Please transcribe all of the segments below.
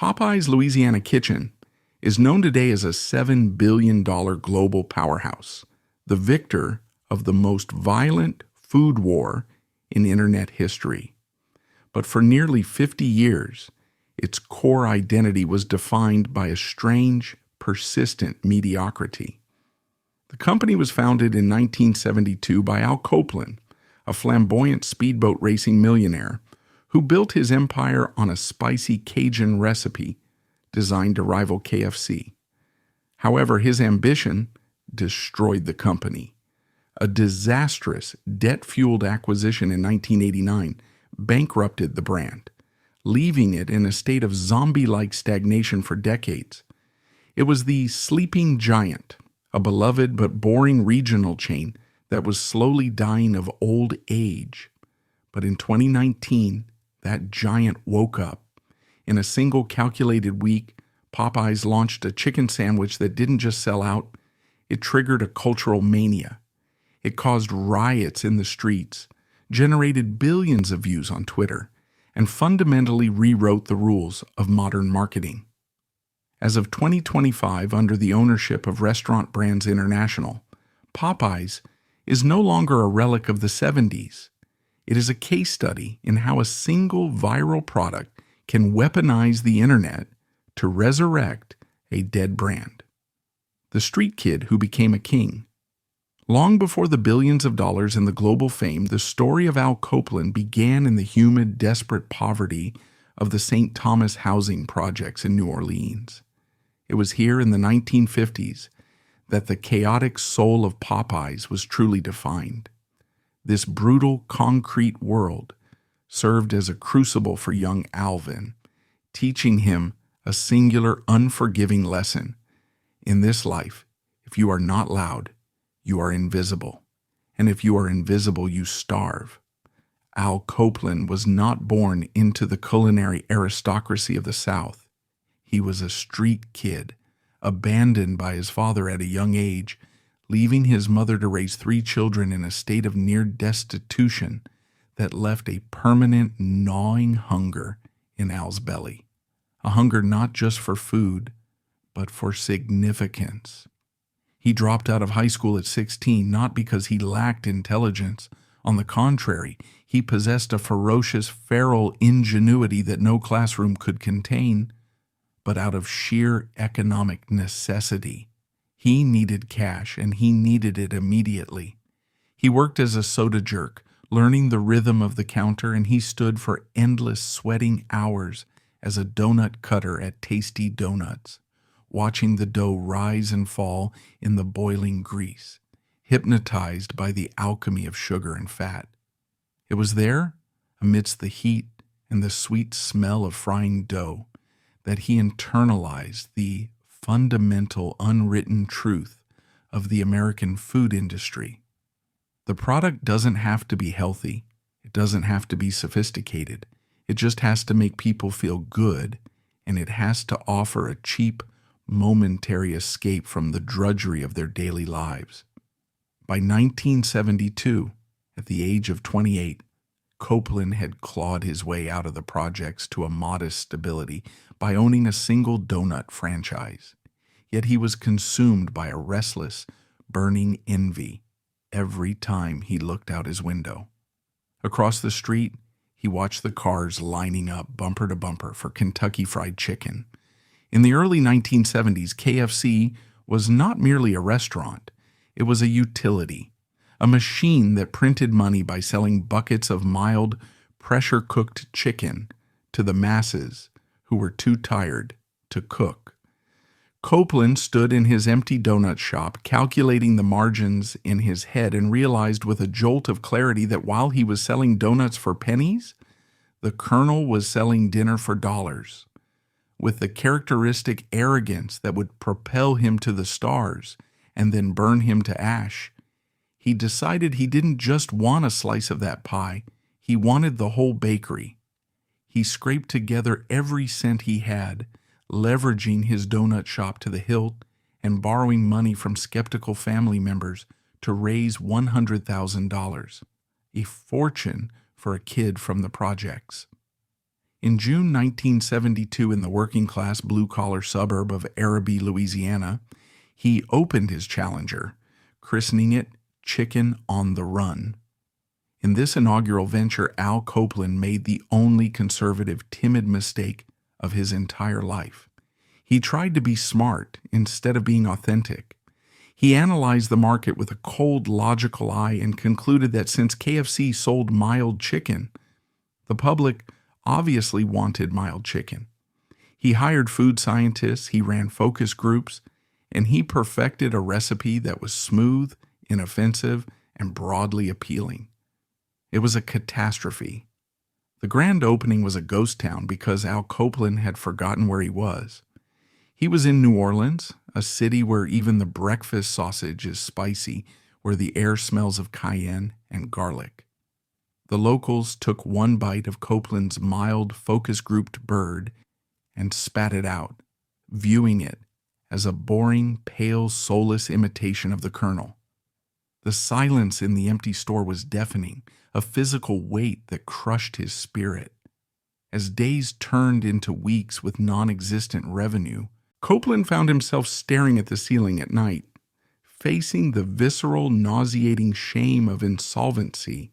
Popeyes Louisiana Kitchen is known today as a $7 billion global powerhouse, the victor of the most violent food war in internet history. But for nearly 50 years, its core identity was defined by a strange, persistent mediocrity. The company was founded in 1972 by Copeland, a flamboyant speedboat racing millionaire who built his empire on a spicy Cajun recipe designed to rival KFC. However, his ambition destroyed the company. A disastrous, debt-fueled acquisition in 1989 bankrupted the brand, leaving it in a state of zombie-like stagnation for decades. It was the sleeping giant, a beloved but boring regional chain that was slowly dying of old age. But in 2019, that giant woke up. In a single calculated week, Popeyes launched a chicken sandwich that didn't just sell out, it triggered a cultural mania. It caused riots in the streets, generated billions of views on Twitter, and fundamentally rewrote the rules of modern marketing. As of 2025, under the ownership of Restaurant Brands International, Popeyes is no longer a relic of the 70s. It is a case study in how a single viral product can weaponize the internet to resurrect a dead brand. The street kid who became a king. Long before the billions of dollars and the global fame, the story of Copeland began in the humid, desperate poverty of the St. Thomas housing projects in New Orleans. It was here in the 1950s that the chaotic soul of Popeyes was truly defined. This brutal, concrete world served as a crucible for young Alvin, teaching him a singular, unforgiving lesson. In this life, if you are not loud, you are invisible. And if you are invisible, you starve. Copeland was not born into the culinary aristocracy of the South. He was a street kid, abandoned by his father at a young age, leaving his mother to raise 3 children in a state of near destitution that left a permanent gnawing hunger in Al's belly. A hunger not just for food, but for significance. He dropped out of high school at 16, not because he lacked intelligence. On the contrary, he possessed a ferocious, feral ingenuity that no classroom could contain, but out of sheer economic necessity. He needed cash, and he needed it immediately. He worked as a soda jerk, learning the rhythm of the counter, and he stood for endless sweating hours as a donut cutter at Tasty Donuts, watching the dough rise and fall in the boiling grease, hypnotized by the alchemy of sugar and fat. It was there, amidst the heat and the sweet smell of frying dough, that he internalized the fundamental unwritten truth of the American food industry. The product doesn't have to be healthy. It doesn't have to be sophisticated. It just has to make people feel good, and it has to offer a cheap, momentary escape from the drudgery of their daily lives. By 1972, at the age of 28, Copeland had clawed his way out of the projects to a modest stability by owning a single donut franchise. Yet he was consumed by a restless, burning envy every time he looked out his window. Across the street, he watched the cars lining up bumper to bumper for Kentucky Fried Chicken. In the early 1970s, KFC was not merely a restaurant. It was a utility, a machine that printed money by selling buckets of mild, pressure-cooked chicken to the masses who were too tired to cook. Copeland stood in his empty donut shop, calculating the margins in his head, and realized with a jolt of clarity that while he was selling donuts for pennies, the Colonel was selling dinner for dollars. With the characteristic arrogance that would propel him to the stars and then burn him to ash, he decided he didn't just want a slice of that pie, he wanted the whole bakery. He scraped together every cent he had, leveraging his donut shop to the hilt and borrowing money from skeptical family members to raise $100,000, a fortune for a kid from the projects. In June 1972, in the working-class blue-collar suburb of Araby, Louisiana, he opened his challenger, christening it Chicken on the Run. In this inaugural venture, Al Copeland made the only conservative, timid mistake of his entire life. He tried to be smart instead of being authentic. He analyzed the market with a cold, logical eye and concluded that since KFC sold mild chicken, the public obviously wanted mild chicken. He hired food scientists, he ran focus groups, and he perfected a recipe that was smooth, inoffensive, and broadly appealing. It was a catastrophe. The grand opening was a ghost town because Al Copeland had forgotten where he was. He was in New Orleans, a city where even the breakfast sausage is spicy, where the air smells of cayenne and garlic. The locals took one bite of Copeland's mild, focus-grouped bird and spat it out, viewing it as a boring, pale, soulless imitation of the Colonel. The silence in the empty store was deafening, a physical weight that crushed his spirit. As days turned into weeks with non-existent revenue, Copeland found himself staring at the ceiling at night, facing the visceral, nauseating shame of insolvency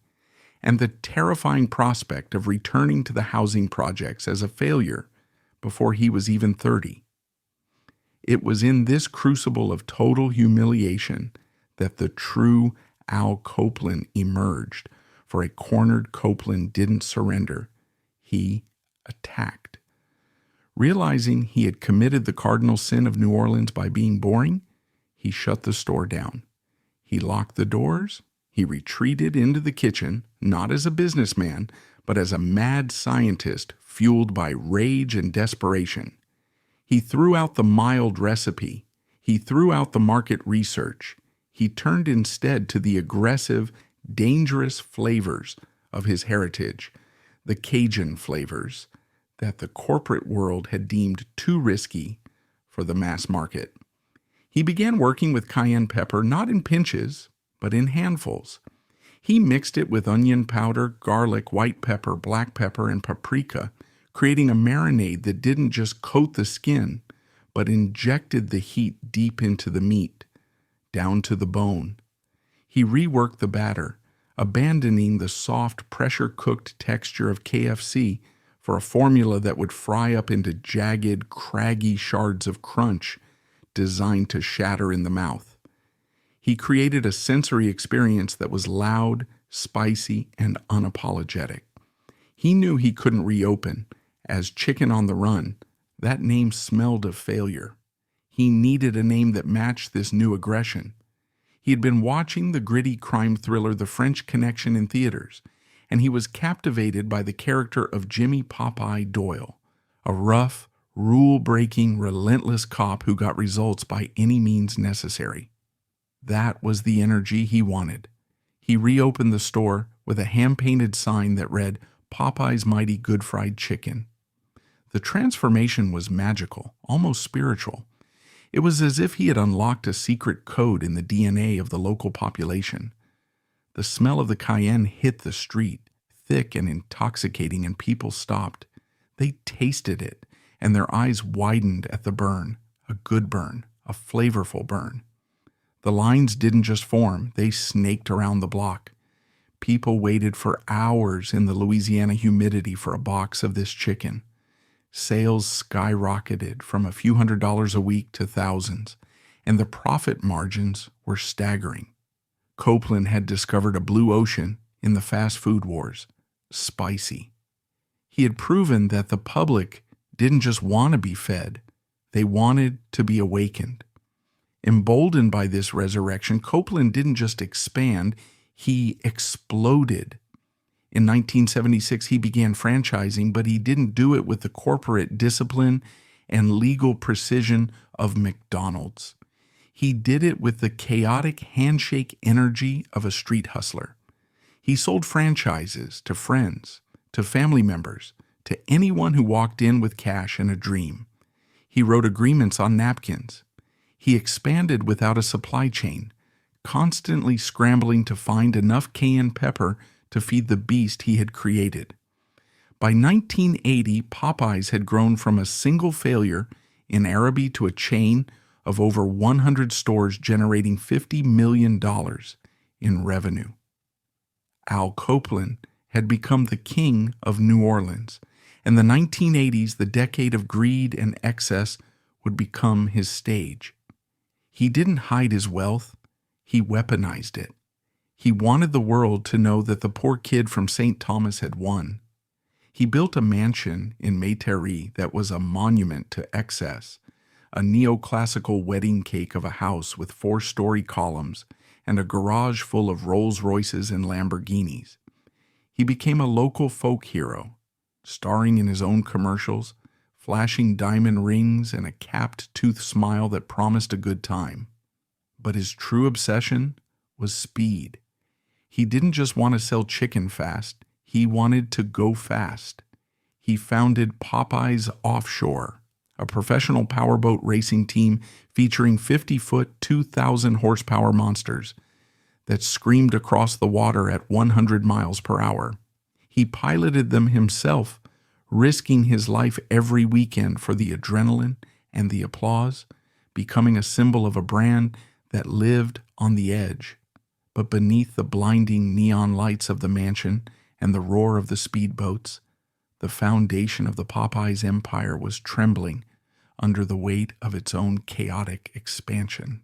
and the terrifying prospect of returning to the housing projects as a failure before he was even 30. It was in this crucible of total humiliation that the true Al Copeland emerged, for a cornered Copeland didn't surrender. He attacked. Realizing he had committed the cardinal sin of New Orleans by being boring, he shut the store down. He locked the doors. He retreated into the kitchen, not as a businessman, but as a mad scientist fueled by rage and desperation. He threw out the mild recipe. He threw out the market research. He turned instead to the aggressive, dangerous flavors of his heritage, the Cajun flavors that the corporate world had deemed too risky for the mass market. He began working with cayenne pepper not in pinches, but in handfuls. He mixed it with onion powder, garlic, white pepper, black pepper, and paprika, creating a marinade that didn't just coat the skin, but injected the heat deep into the meat, down to the bone. He reworked the batter, abandoning the soft, pressure-cooked texture of KFC for a formula that would fry up into jagged, craggy shards of crunch designed to shatter in the mouth. He created a sensory experience that was loud, spicy, and unapologetic. He knew he couldn't reopen. As Chicken on the Run, that name smelled of failure. He needed a name that matched this new aggression. He had been watching the gritty crime thriller The French Connection in theaters, and he was captivated by the character of Jimmy Popeye Doyle, a rough, rule-breaking, relentless cop who got results by any means necessary. That was the energy he wanted. He reopened the store with a hand-painted sign that read, "Popeye's Mighty Good Fried Chicken." The transformation was magical, almost spiritual. It was as if he had unlocked a secret code in the DNA of the local population. The smell of the cayenne hit the street, thick and intoxicating, and people stopped. They tasted it, and their eyes widened at the burn, a good burn, a flavorful burn. The lines didn't just form, they snaked around the block. People waited for hours in the Louisiana humidity for a box of this chicken. Sales skyrocketed from a few $100s a week to thousands, and the profit margins were staggering. Copeland had discovered a blue ocean in the fast food wars: spicy. He had proven that the public didn't just want to be fed, they wanted to be awakened. Emboldened by this resurrection, Copeland didn't just expand, he exploded. In 1976, he began franchising, but he didn't do it with the corporate discipline and legal precision of McDonald's. He did it with the chaotic handshake energy of a street hustler. He sold franchises to friends, to family members, to anyone who walked in with cash and a dream. He wrote agreements on napkins. He expanded without a supply chain, constantly scrambling to find enough cayenne pepper to feed the beast he had created. By 1980, Popeyes had grown from a single failure in Araby to a chain of over 100 stores generating $50 million in revenue. Al Copeland had become the king of New Orleans, and the 1980s, the decade of greed and excess, would become his stage. He didn't hide his wealth, he weaponized it. He wanted the world to know that the poor kid from St. Thomas had won. He built a mansion in Métairie that was a monument to excess, a neoclassical wedding cake of a house with 4-story columns and a garage full of Rolls-Royces and Lamborghinis. He became a local folk hero, starring in his own commercials, flashing diamond rings and a capped tooth smile that promised a good time. But his true obsession was speed. He didn't just want to sell chicken fast, he wanted to go fast. He founded Popeyes Offshore, a professional powerboat racing team featuring 50-foot, 2,000-horsepower monsters that screamed across the water at 100 miles per hour. He piloted them himself, risking his life every weekend for the adrenaline and the applause, becoming a symbol of a brand that lived on the edge. But beneath the blinding neon lights of the mansion and the roar of the speedboats, the foundation of the Popeyes empire was trembling under the weight of its own chaotic expansion.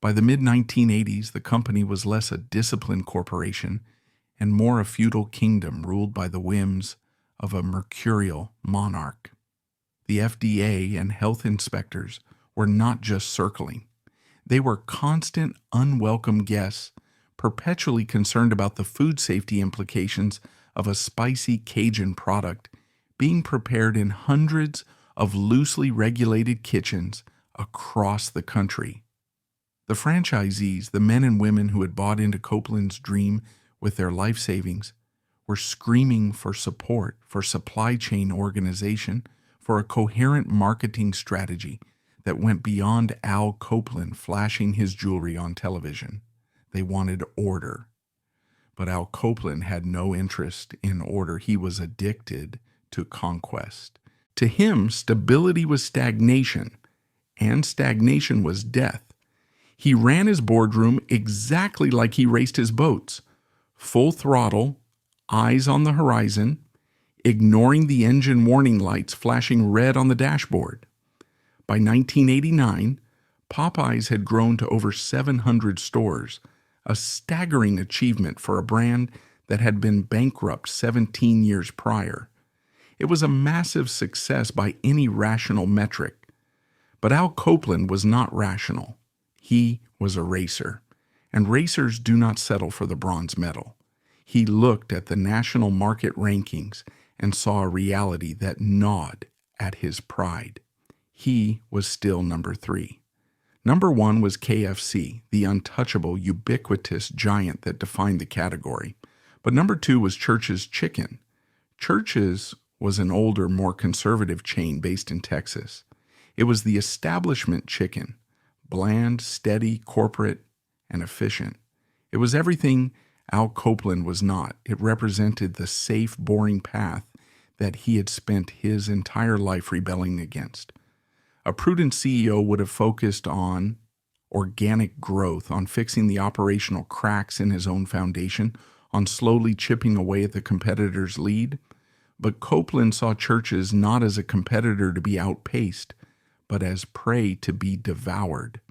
By the mid-1980s, the company was less a disciplined corporation and more a feudal kingdom ruled by the whims of a mercurial monarch. The FDA and health inspectors were not just circling. They were constant, unwelcome guests, perpetually concerned about the food safety implications of a spicy Cajun product being prepared in hundreds of loosely regulated kitchens across the country. The franchisees, the men and women who had bought into Copeland's dream with their life savings, were screaming for support, for supply chain organization, for a coherent marketing strategy that went beyond Al Copeland flashing his jewelry on television. They wanted order. But Al Copeland had no interest in order. He was addicted to conquest. To him, stability was stagnation, and stagnation was death. He ran his boardroom exactly like he raced his boats, full throttle, eyes on the horizon, ignoring the engine warning lights flashing red on the dashboard. By 1989, Popeyes had grown to over 700 stores, a staggering achievement for a brand that had been bankrupt 17 years prior. It was a massive success by any rational metric. But Al Copeland was not rational. He was a racer, and racers do not settle for the bronze medal. He looked at the national market rankings and saw a reality that gnawed at his pride. He was still number 3. Number 1 was KFC, the untouchable, ubiquitous giant that defined the category. But number 2 was Church's Chicken. Church's was an older, more conservative chain based in Texas. It was the establishment chicken, bland, steady, corporate, and efficient. It was everything Al Copeland was not. It represented the safe, boring path that he had spent his entire life rebelling against. A prudent CEO would have focused on organic growth, on fixing the operational cracks in his own foundation, on slowly chipping away at the competitor's lead. But Copeland saw Church's not as a competitor to be outpaced, but as prey to be devoured.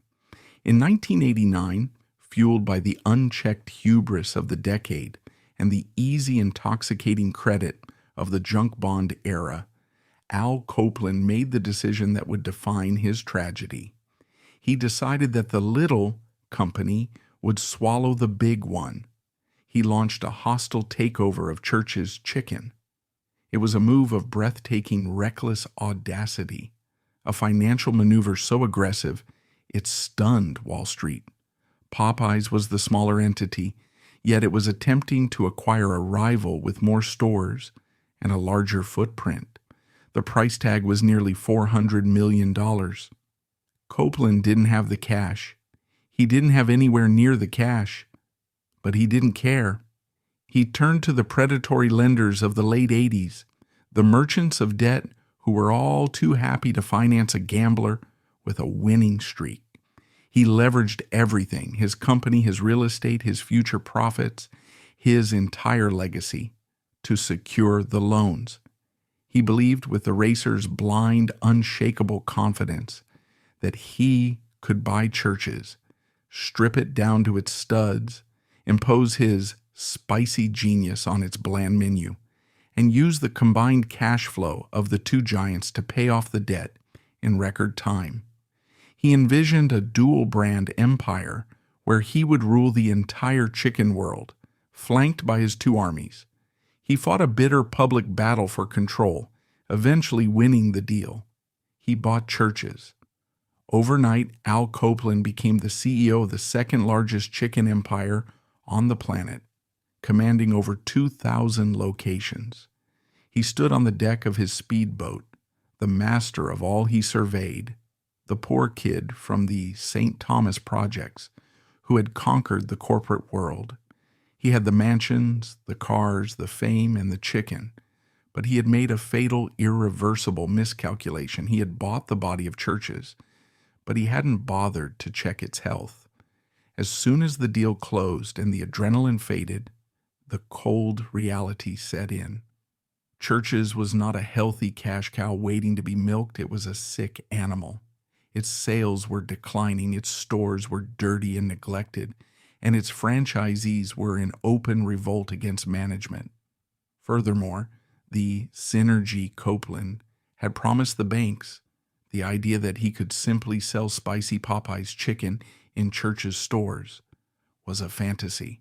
In 1989, fueled by the unchecked hubris of the decade and the easy, intoxicating credit of the junk bond era, Al Copeland made the decision that would define his tragedy. He decided that the little company would swallow the big one. He launched a hostile takeover of Church's Chicken. It was a move of breathtaking, reckless audacity, a financial maneuver so aggressive it stunned Wall Street. Popeyes was the smaller entity, yet it was attempting to acquire a rival with more stores and a larger footprint. The price tag was nearly $400 million. Copeland didn't have the cash. He didn't have anywhere near the cash. But he didn't care. He turned to the predatory lenders of the late 80s. The merchants of debt who were all too happy to finance a gambler with a winning streak. He leveraged everything, his company, his real estate, his future profits, his entire legacy, to secure the loans. He believed with the racer's blind, unshakable confidence that he could buy churches, strip it down to its studs, impose his spicy genius on its bland menu, and use the combined cash flow of the two giants to pay off the debt in record time. He envisioned a dual-brand empire where he would rule the entire chicken world, flanked by his two armies. He fought a bitter public battle for control, eventually winning the deal. He bought churches. Overnight, Al Copeland became the CEO of the second-largest chicken empire on the planet, commanding over 2,000 locations. He stood on the deck of his speedboat, the master of all he surveyed, the poor kid from the St. Thomas projects who had conquered the corporate world. He had the mansions, the cars, the fame, and the chicken, but he had made a fatal, irreversible miscalculation. He had bought the body of churches, but he hadn't bothered to check its health. As soon as the deal closed and the adrenaline faded, the cold reality set in. Churches was not a healthy cash cow waiting to be milked. It was a sick animal. Its sales were declining, its stores were dirty and neglected, and its franchisees were in open revolt against management. Furthermore, the Synergy Copeland had promised the banks the idea that he could simply sell spicy Popeyes chicken in churches' stores was a fantasy.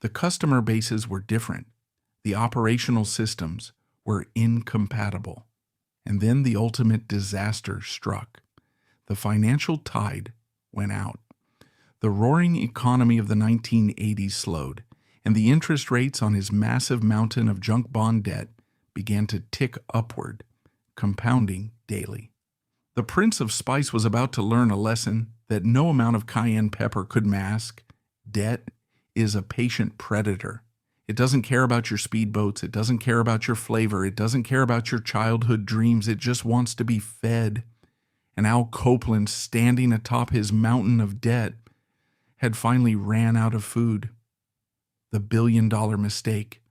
The customer bases were different. The operational systems were incompatible. And then the ultimate disaster struck. The financial tide went out. The roaring economy of the 1980s slowed, and the interest rates on his massive mountain of junk bond debt began to tick upward, compounding daily. The Prince of Spice was about to learn a lesson that no amount of cayenne pepper could mask. Debt is a patient predator. It doesn't care about your speedboats. It doesn't care about your flavor. It doesn't care about your childhood dreams. It just wants to be fed. And Al Copeland, standing atop his mountain of debt, had finally ran out of food. The billion-dollar mistake.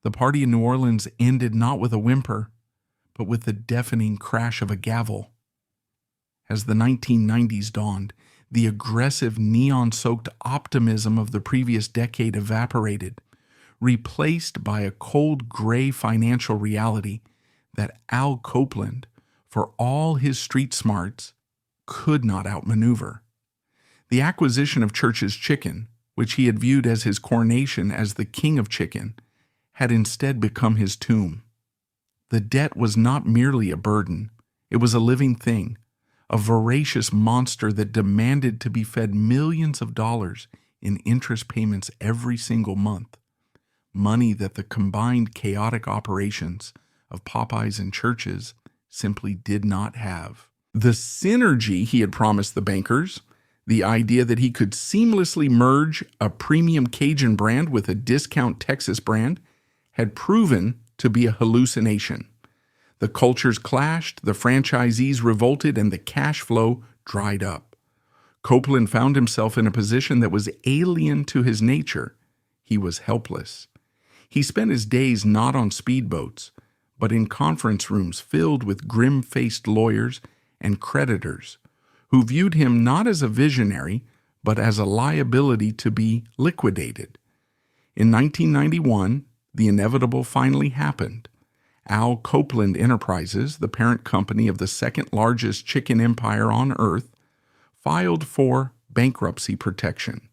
The party in New Orleans ended not with a whimper, but with the deafening crash of a gavel. As the 1990s dawned, the aggressive, neon-soaked optimism of the previous decade evaporated, replaced by a cold, gray financial reality that Al Copeland, for all his street smarts, could not outmaneuver. The acquisition of Church's Chicken, which he had viewed as his coronation as the king of chicken, had instead become his tomb. The debt was not merely a burden. It was a living thing, a voracious monster that demanded to be fed millions of dollars in interest payments every single month, money that the combined chaotic operations of Popeyes and Church's simply did not have. The synergy he had promised the bankers, the idea that he could seamlessly merge a premium Cajun brand with a discount Texas brand, had proven to be a hallucination. The cultures clashed, the franchisees revolted, and the cash flow dried up. Copeland found himself in a position that was alien to his nature. He was helpless. He spent his days not on speedboats, but in conference rooms filled with grim-faced lawyers and creditors who viewed him not as a visionary, but as a liability to be liquidated. In 1991, the inevitable finally happened. Al Copeland Enterprises, the parent company of the second-largest chicken empire on earth, filed for bankruptcy protection.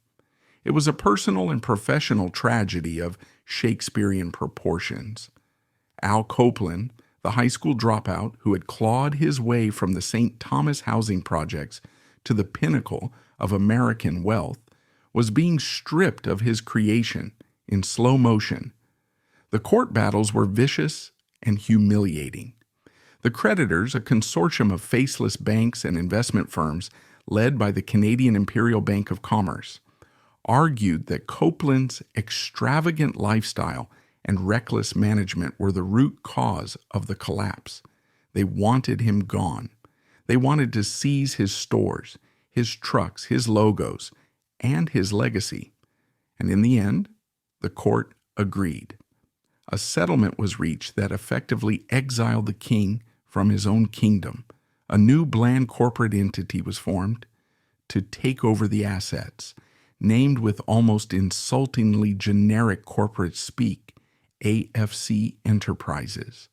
It was a personal and professional tragedy of Shakespearean proportions. Al Copeland, the high school dropout who had clawed his way from the St. Thomas housing projects to the pinnacle of American wealth, was being stripped of his creation in slow motion. The court battles were vicious and humiliating. The creditors, a consortium of faceless banks and investment firms led by the Canadian Imperial Bank of Commerce, argued that Copeland's extravagant lifestyle and reckless management were the root cause of the collapse. They wanted him gone. They wanted to seize his stores, his trucks, his logos, and his legacy. And in the end, the court agreed. A settlement was reached that effectively exiled the king from his own kingdom. A new bland corporate entity was formed to take over the assets, named with almost insultingly generic corporate speak, AFC Enterprises.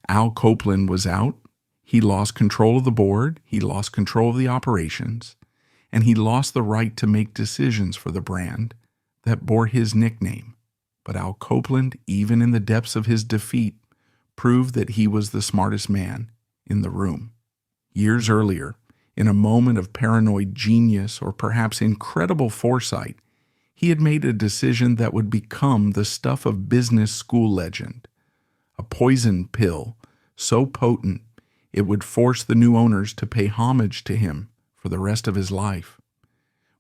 Al Copeland was out. He lost control of the board, he lost control of the operations, and he lost the right to make decisions for the brand that bore his nickname. But Al Copeland, even in the depths of his defeat, proved that he was the smartest man in the room. Years earlier, in a moment of paranoid genius or perhaps incredible foresight, he had made a decision that would become the stuff of business school legend. A poison pill so potent it would force the new owners to pay homage to him for the rest of his life.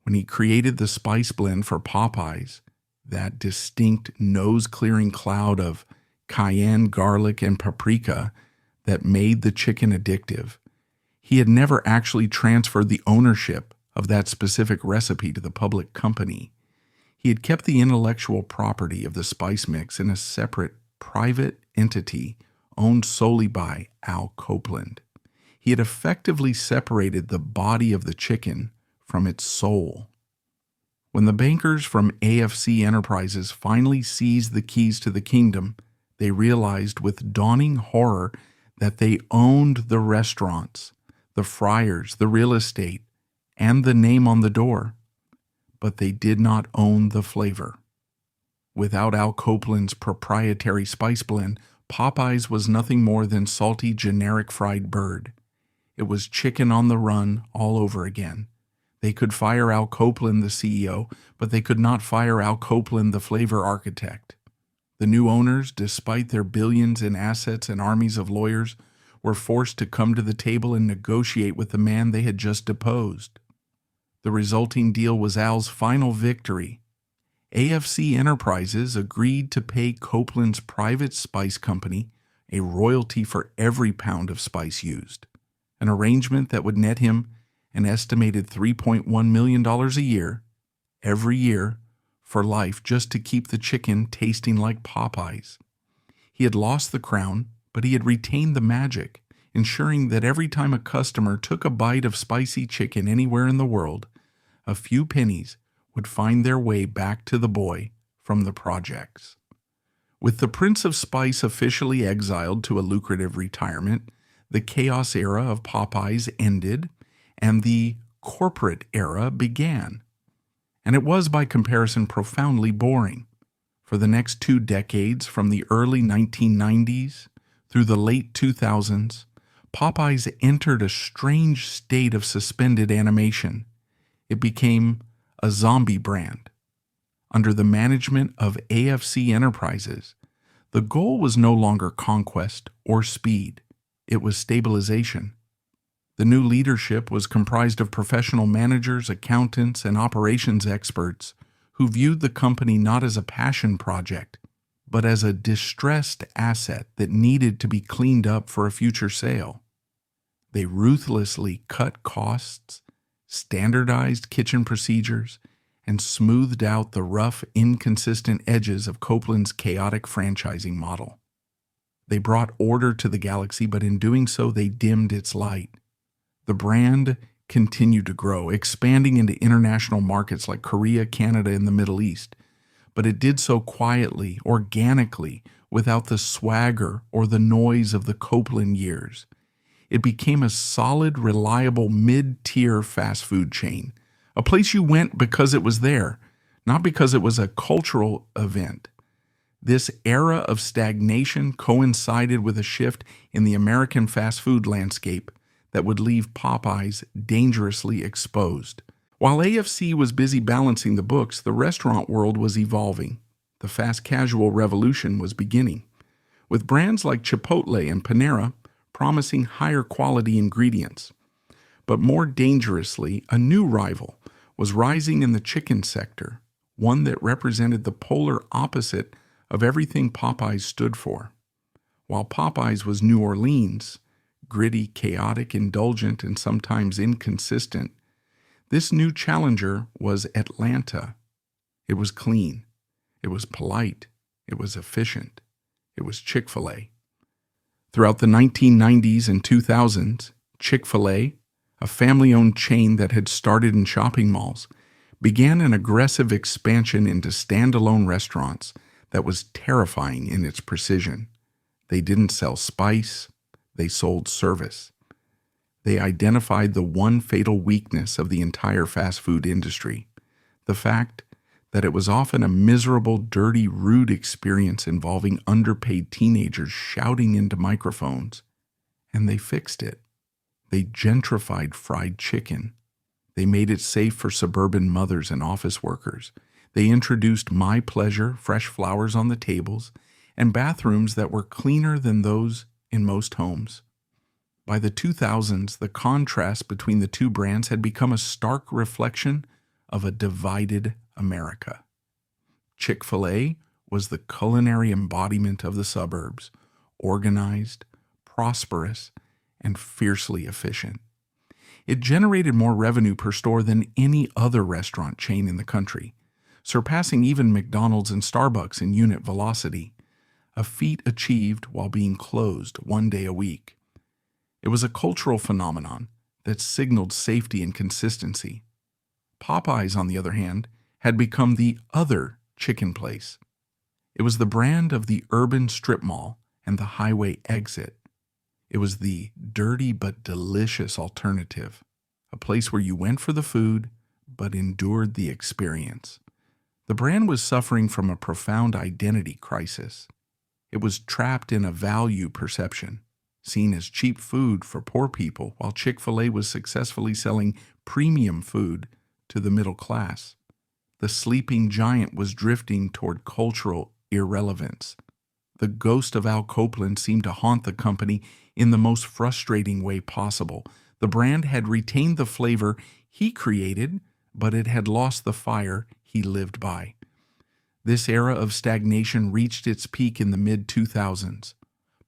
When he created the spice blend for Popeyes, that distinct nose-clearing cloud of cayenne, garlic, and paprika that made the chicken addictive, he had never actually transferred the ownership of that specific recipe to the public company. He had kept the intellectual property of the spice mix in a separate, private entity owned solely by Al Copeland. He had effectively separated the body of the chicken from its soul. When the bankers from AFC Enterprises finally seized the keys to the kingdom, they realized with dawning horror that they owned the restaurants, the fryers, the real estate, and the name on the door, but they did not own the flavor. Without Al Copeland's proprietary spice blend, Popeyes was nothing more than salty, generic fried bird. It was chicken on the run all over again. They could fire Al Copeland, the CEO, but they could not fire Al Copeland, the flavor architect. The new owners, despite their billions in assets and armies of lawyers, were forced to come to the table and negotiate with the man they had just deposed. The resulting deal was Al's final victory. AFC Enterprises agreed to pay Copeland's private spice company a royalty for every pound of spice used, an arrangement that would net him an estimated $3.1 million a year, every year, for life, just to keep the chicken tasting like Popeyes. He had lost the crown, but he had retained the magic, ensuring that every time a customer took a bite of spicy chicken anywhere in the world, a few pennies would find their way back to the boy from the projects. With the Prince of Spice officially exiled to a lucrative retirement, the chaos era of Popeyes ended, and the corporate era began. And it was, by comparison, profoundly boring. For the next 2 decades, from the early 1990s through the late 2000s, Popeyes entered a strange state of suspended animation. It became a zombie brand. Under the management of AFC Enterprises, the goal was no longer conquest or speed. It was stabilization. The new leadership was comprised of professional managers, accountants, and operations experts who viewed the company not as a passion project, but as a distressed asset that needed to be cleaned up for a future sale. They ruthlessly cut costs, standardized kitchen procedures, and smoothed out the rough, inconsistent edges of Copeland's chaotic franchising model. They brought order to the galaxy, but in doing so, they dimmed its light. The brand continued to grow, expanding into international markets like Korea, Canada, and the Middle East, but it did so quietly, organically, without the swagger or the noise of the Copeland years. It became a solid, reliable, mid-tier fast food chain, a place you went because it was there, not because it was a cultural event. This era of stagnation coincided with a shift in the American fast food landscape that would leave Popeyes dangerously exposed. While AFC was busy balancing the books, the restaurant world was evolving. The fast casual revolution was beginning, with brands like Chipotle and Panera promising higher quality ingredients. But more dangerously, a new rival was rising in the chicken sector, one that represented the polar opposite of everything Popeyes stood for. While Popeyes was New Orleans, gritty, chaotic, indulgent, and sometimes inconsistent, this new challenger was Atlanta. It was clean. It was polite. It was efficient. It was Chick-fil-A. Throughout the 1990s and 2000s, Chick-fil-A, a family-owned chain that had started in shopping malls, began an aggressive expansion into standalone restaurants that was terrifying in its precision. They didn't sell spice, they sold service. They identified the one fatal weakness of the entire fast food industry, the fact that it was often a miserable, dirty, rude experience involving underpaid teenagers shouting into microphones. And they fixed it. They gentrified fried chicken. They made it safe for suburban mothers and office workers. They introduced My Pleasure, fresh flowers on the tables, and bathrooms that were cleaner than those in most homes. By the 2000s, the contrast between the two brands had become a stark reflection of a divided America. Chick-fil-A was the culinary embodiment of the suburbs, organized, prosperous, and fiercely efficient. It generated more revenue per store than any other restaurant chain in the country, surpassing even McDonald's and Starbucks in unit velocity, a feat achieved while being closed one day a week. It was a cultural phenomenon that signaled safety and consistency. Popeyes, on the other hand, had become the other chicken place. It was the brand of the urban strip mall and the highway exit. It was the dirty but delicious alternative, a place where you went for the food but endured the experience. The brand was suffering from a profound identity crisis. It was trapped in a value perception, seen as cheap food for poor people, while Chick-fil-A was successfully selling premium food to the middle class. The sleeping giant was drifting toward cultural irrelevance. The ghost of Al Copeland seemed to haunt the company in the most frustrating way possible. The brand had retained the flavor he created, but it had lost the fire he lived by. This era of stagnation reached its peak in the mid-2000s.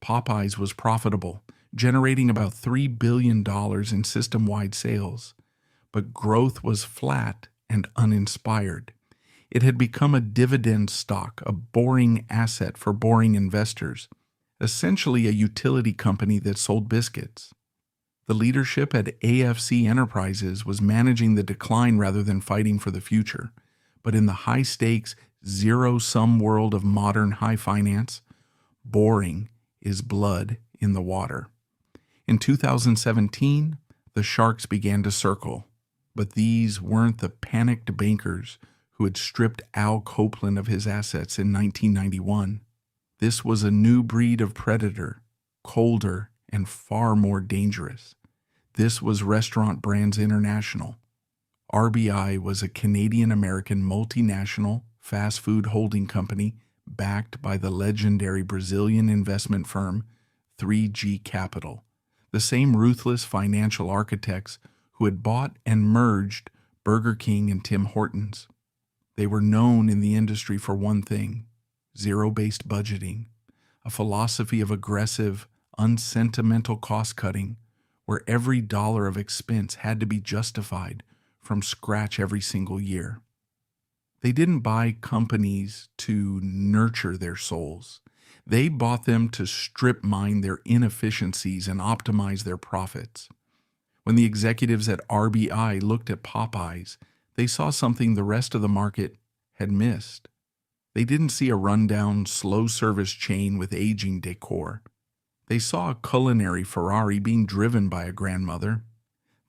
Popeyes was profitable, generating about $3 billion in system-wide sales. But growth was flat and uninspired. It had become a dividend stock, a boring asset for boring investors, essentially a utility company that sold biscuits. The leadership at AFC Enterprises was managing the decline rather than fighting for the future. But in the high-stakes, zero-sum world of modern high finance, boring is blood in the water. In 2017, the sharks began to circle, but these weren't the panicked bankers who had stripped Al Copeland of his assets in 1991. This was a new breed of predator, colder and far more dangerous. This was Restaurant Brands International. RBI was a Canadian-American multinational fast food holding company backed by the legendary Brazilian investment firm 3G Capital, the same ruthless financial architects who had bought and merged Burger King and Tim Hortons. They were known in the industry for one thing: zero-based budgeting, a philosophy of aggressive, unsentimental cost-cutting, where every dollar of expense had to be justified from scratch every single year. They didn't buy companies to nurture their souls. They bought them to strip mine their inefficiencies and optimize their profits. When the executives at RBI looked at Popeyes, they saw something the rest of the market had missed. They didn't see a rundown, slow-service chain with aging decor. They saw a culinary Ferrari being driven by a grandmother.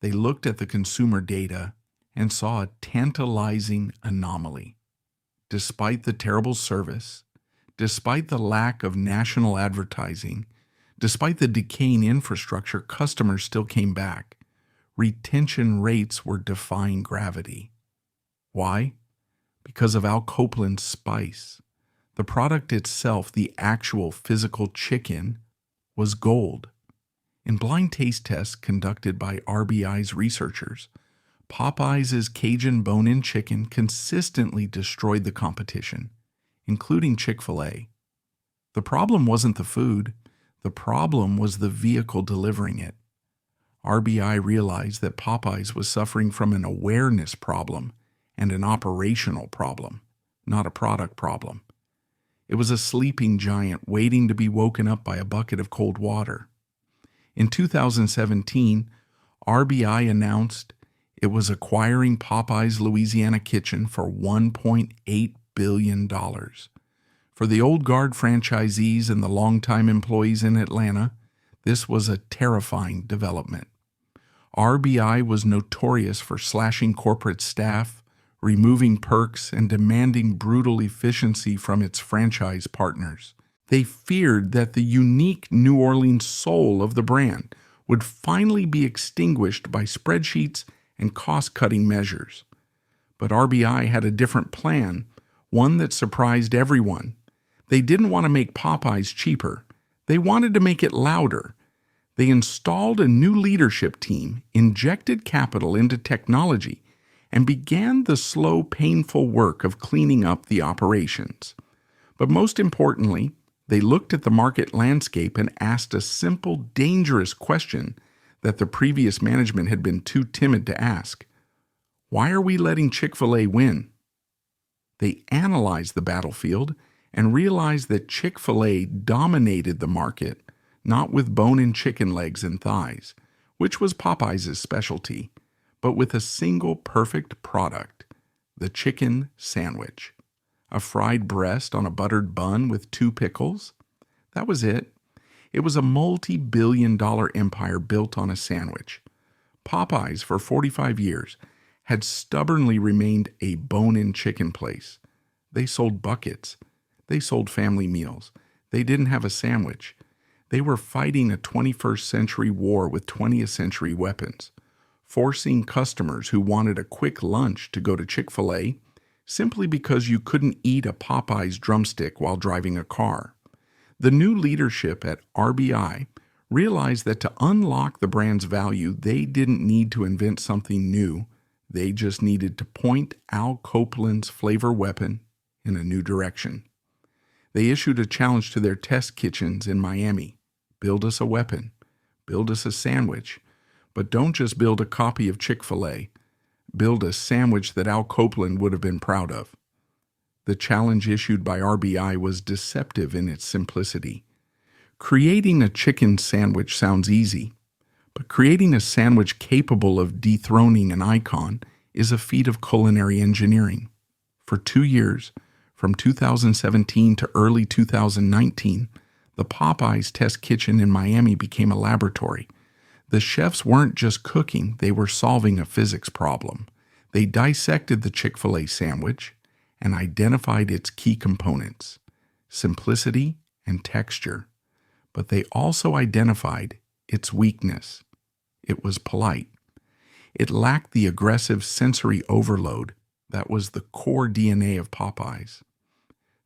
They looked at the consumer data and saw a tantalizing anomaly. Despite the terrible service, despite the lack of national advertising, despite the decaying infrastructure, customers still came back. Retention rates were defying gravity. Why? Because of Al Copeland's spice. The product itself, the actual physical chicken, was gold. In blind taste tests conducted by RBI's researchers, Popeyes' Cajun bone-in chicken consistently destroyed the competition. including Chick-fil-A. The problem wasn't the food. The problem was the vehicle delivering it. RBI realized that Popeyes was suffering from an awareness problem and an operational problem, not a product problem. It was a sleeping giant waiting to be woken up by a bucket of cold water. In 2017, RBI announced it was acquiring Popeyes Louisiana Kitchen for $1.8 billion. For the old guard franchisees and the longtime employees in Atlanta, this was a terrifying development. RBI was notorious for slashing corporate staff, removing perks, and demanding brutal efficiency from its franchise partners. They feared that the unique New Orleans soul of the brand would finally be extinguished by spreadsheets and cost-cutting measures. But RBI had a different plan, one that surprised everyone. They didn't want to make Popeyes cheaper. They wanted to make it louder. They installed a new leadership team, injected capital into technology, and began the slow, painful work of cleaning up the operations. But most importantly, they looked at the market landscape and asked a simple, dangerous question that the previous management had been too timid to ask. Why are we letting Chick-fil-A win? They analyzed the battlefield and realized that Chick-fil-A dominated the market, not with bone-in chicken legs and thighs, which was Popeyes' specialty, but with a single perfect product, the chicken sandwich. A fried breast on a buttered bun with 2 pickles? That was it. It was a multi-billion-dollar empire built on a sandwich. Popeyes, for 45 years, had stubbornly remained a bone-in chicken place. They sold buckets. They sold family meals. They didn't have a sandwich. They were fighting a 21st century war with 20th century weapons, forcing customers who wanted a quick lunch to go to Chick-fil-A simply because you couldn't eat a Popeyes drumstick while driving a car. The new leadership at RBI realized that to unlock the brand's value, they didn't need to invent something new. They just needed to point Al Copeland's flavor weapon in a new direction. They issued a challenge to their test kitchens in Miami. Build us a weapon. Build us a sandwich. But don't just build a copy of Chick-fil-A. Build a sandwich that Al Copeland would have been proud of. The challenge issued by RBI was deceptive in its simplicity. Creating a chicken sandwich sounds easy, but creating a sandwich capable of dethroning an icon is a feat of culinary engineering. For 2 years, from 2017 to early 2019, the Popeyes test kitchen in Miami became a laboratory. The chefs weren't just cooking, they were solving a physics problem. They dissected the Chick-fil-A sandwich and identified its key components, simplicity and texture. But they also identified its weakness. It was polite. It lacked the aggressive sensory overload that was the core DNA of Popeyes.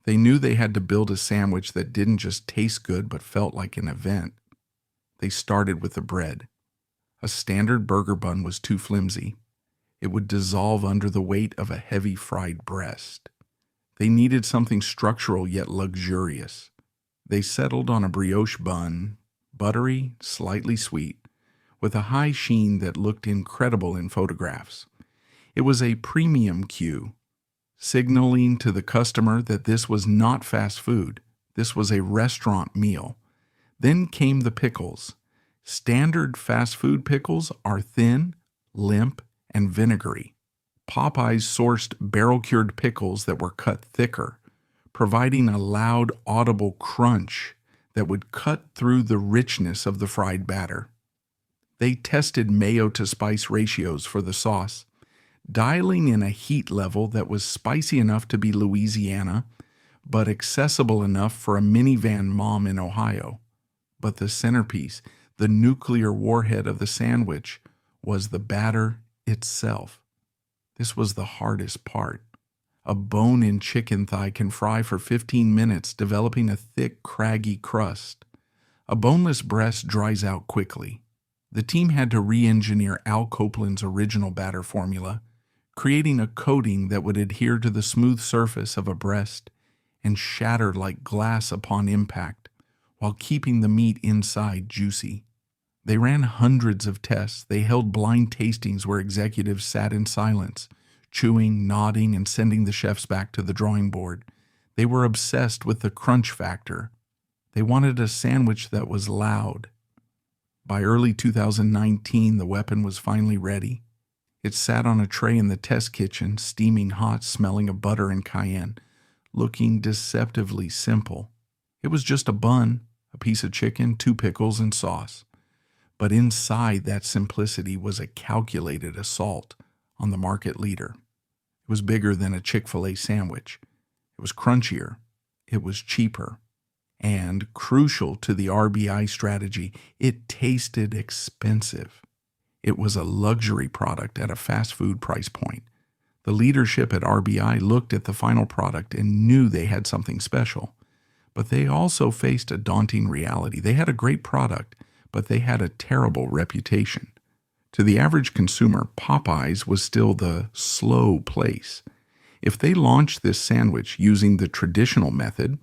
They knew they had to build a sandwich that didn't just taste good but felt like an event. They started with the bread. A standard burger bun was too flimsy. It would dissolve under the weight of a heavy fried breast. They needed something structural yet luxurious. They settled on a brioche bun, buttery, slightly sweet, with a high sheen that looked incredible in photographs. It was a premium cue, signaling to the customer that this was not fast food. This was a restaurant meal. Then came the pickles. Standard fast food pickles are thin, limp, and vinegary. Popeyes sourced barrel-cured pickles that were cut thicker, providing a loud, audible crunch that would cut through the richness of the fried batter. They tested mayo to spice ratios for the sauce, dialing in a heat level that was spicy enough to be Louisiana, but accessible enough for a minivan mom in Ohio. But the centerpiece, the nuclear warhead of the sandwich, was the batter itself. This was the hardest part. A bone-in chicken thigh can fry for 15 minutes, developing a thick, craggy crust. A boneless breast dries out quickly. The team had to re-engineer Al Copeland's original batter formula, creating a coating that would adhere to the smooth surface of a breast and shatter like glass upon impact, while keeping the meat inside juicy. They ran hundreds of tests. They held blind tastings where executives sat in silence, chewing, nodding, and sending the chefs back to the drawing board. They were obsessed with the crunch factor. They wanted a sandwich that was loud. By early 2019, the weapon was finally ready. It sat on a tray in the test kitchen, steaming hot, smelling of butter and cayenne, looking deceptively simple. It was just a bun, a piece of chicken, 2 pickles, and sauce. But inside that simplicity was a calculated assault on the market leader. It was bigger than a Chick-fil-A sandwich. It was crunchier. It was cheaper. And, crucial to the RBI strategy, it tasted expensive. It was a luxury product at a fast food price point. The leadership at RBI looked at the final product and knew they had something special. But they also faced a daunting reality. They had a great product, but they had a terrible reputation. To the average consumer, Popeyes was still the slow place. If they launched this sandwich using the traditional method,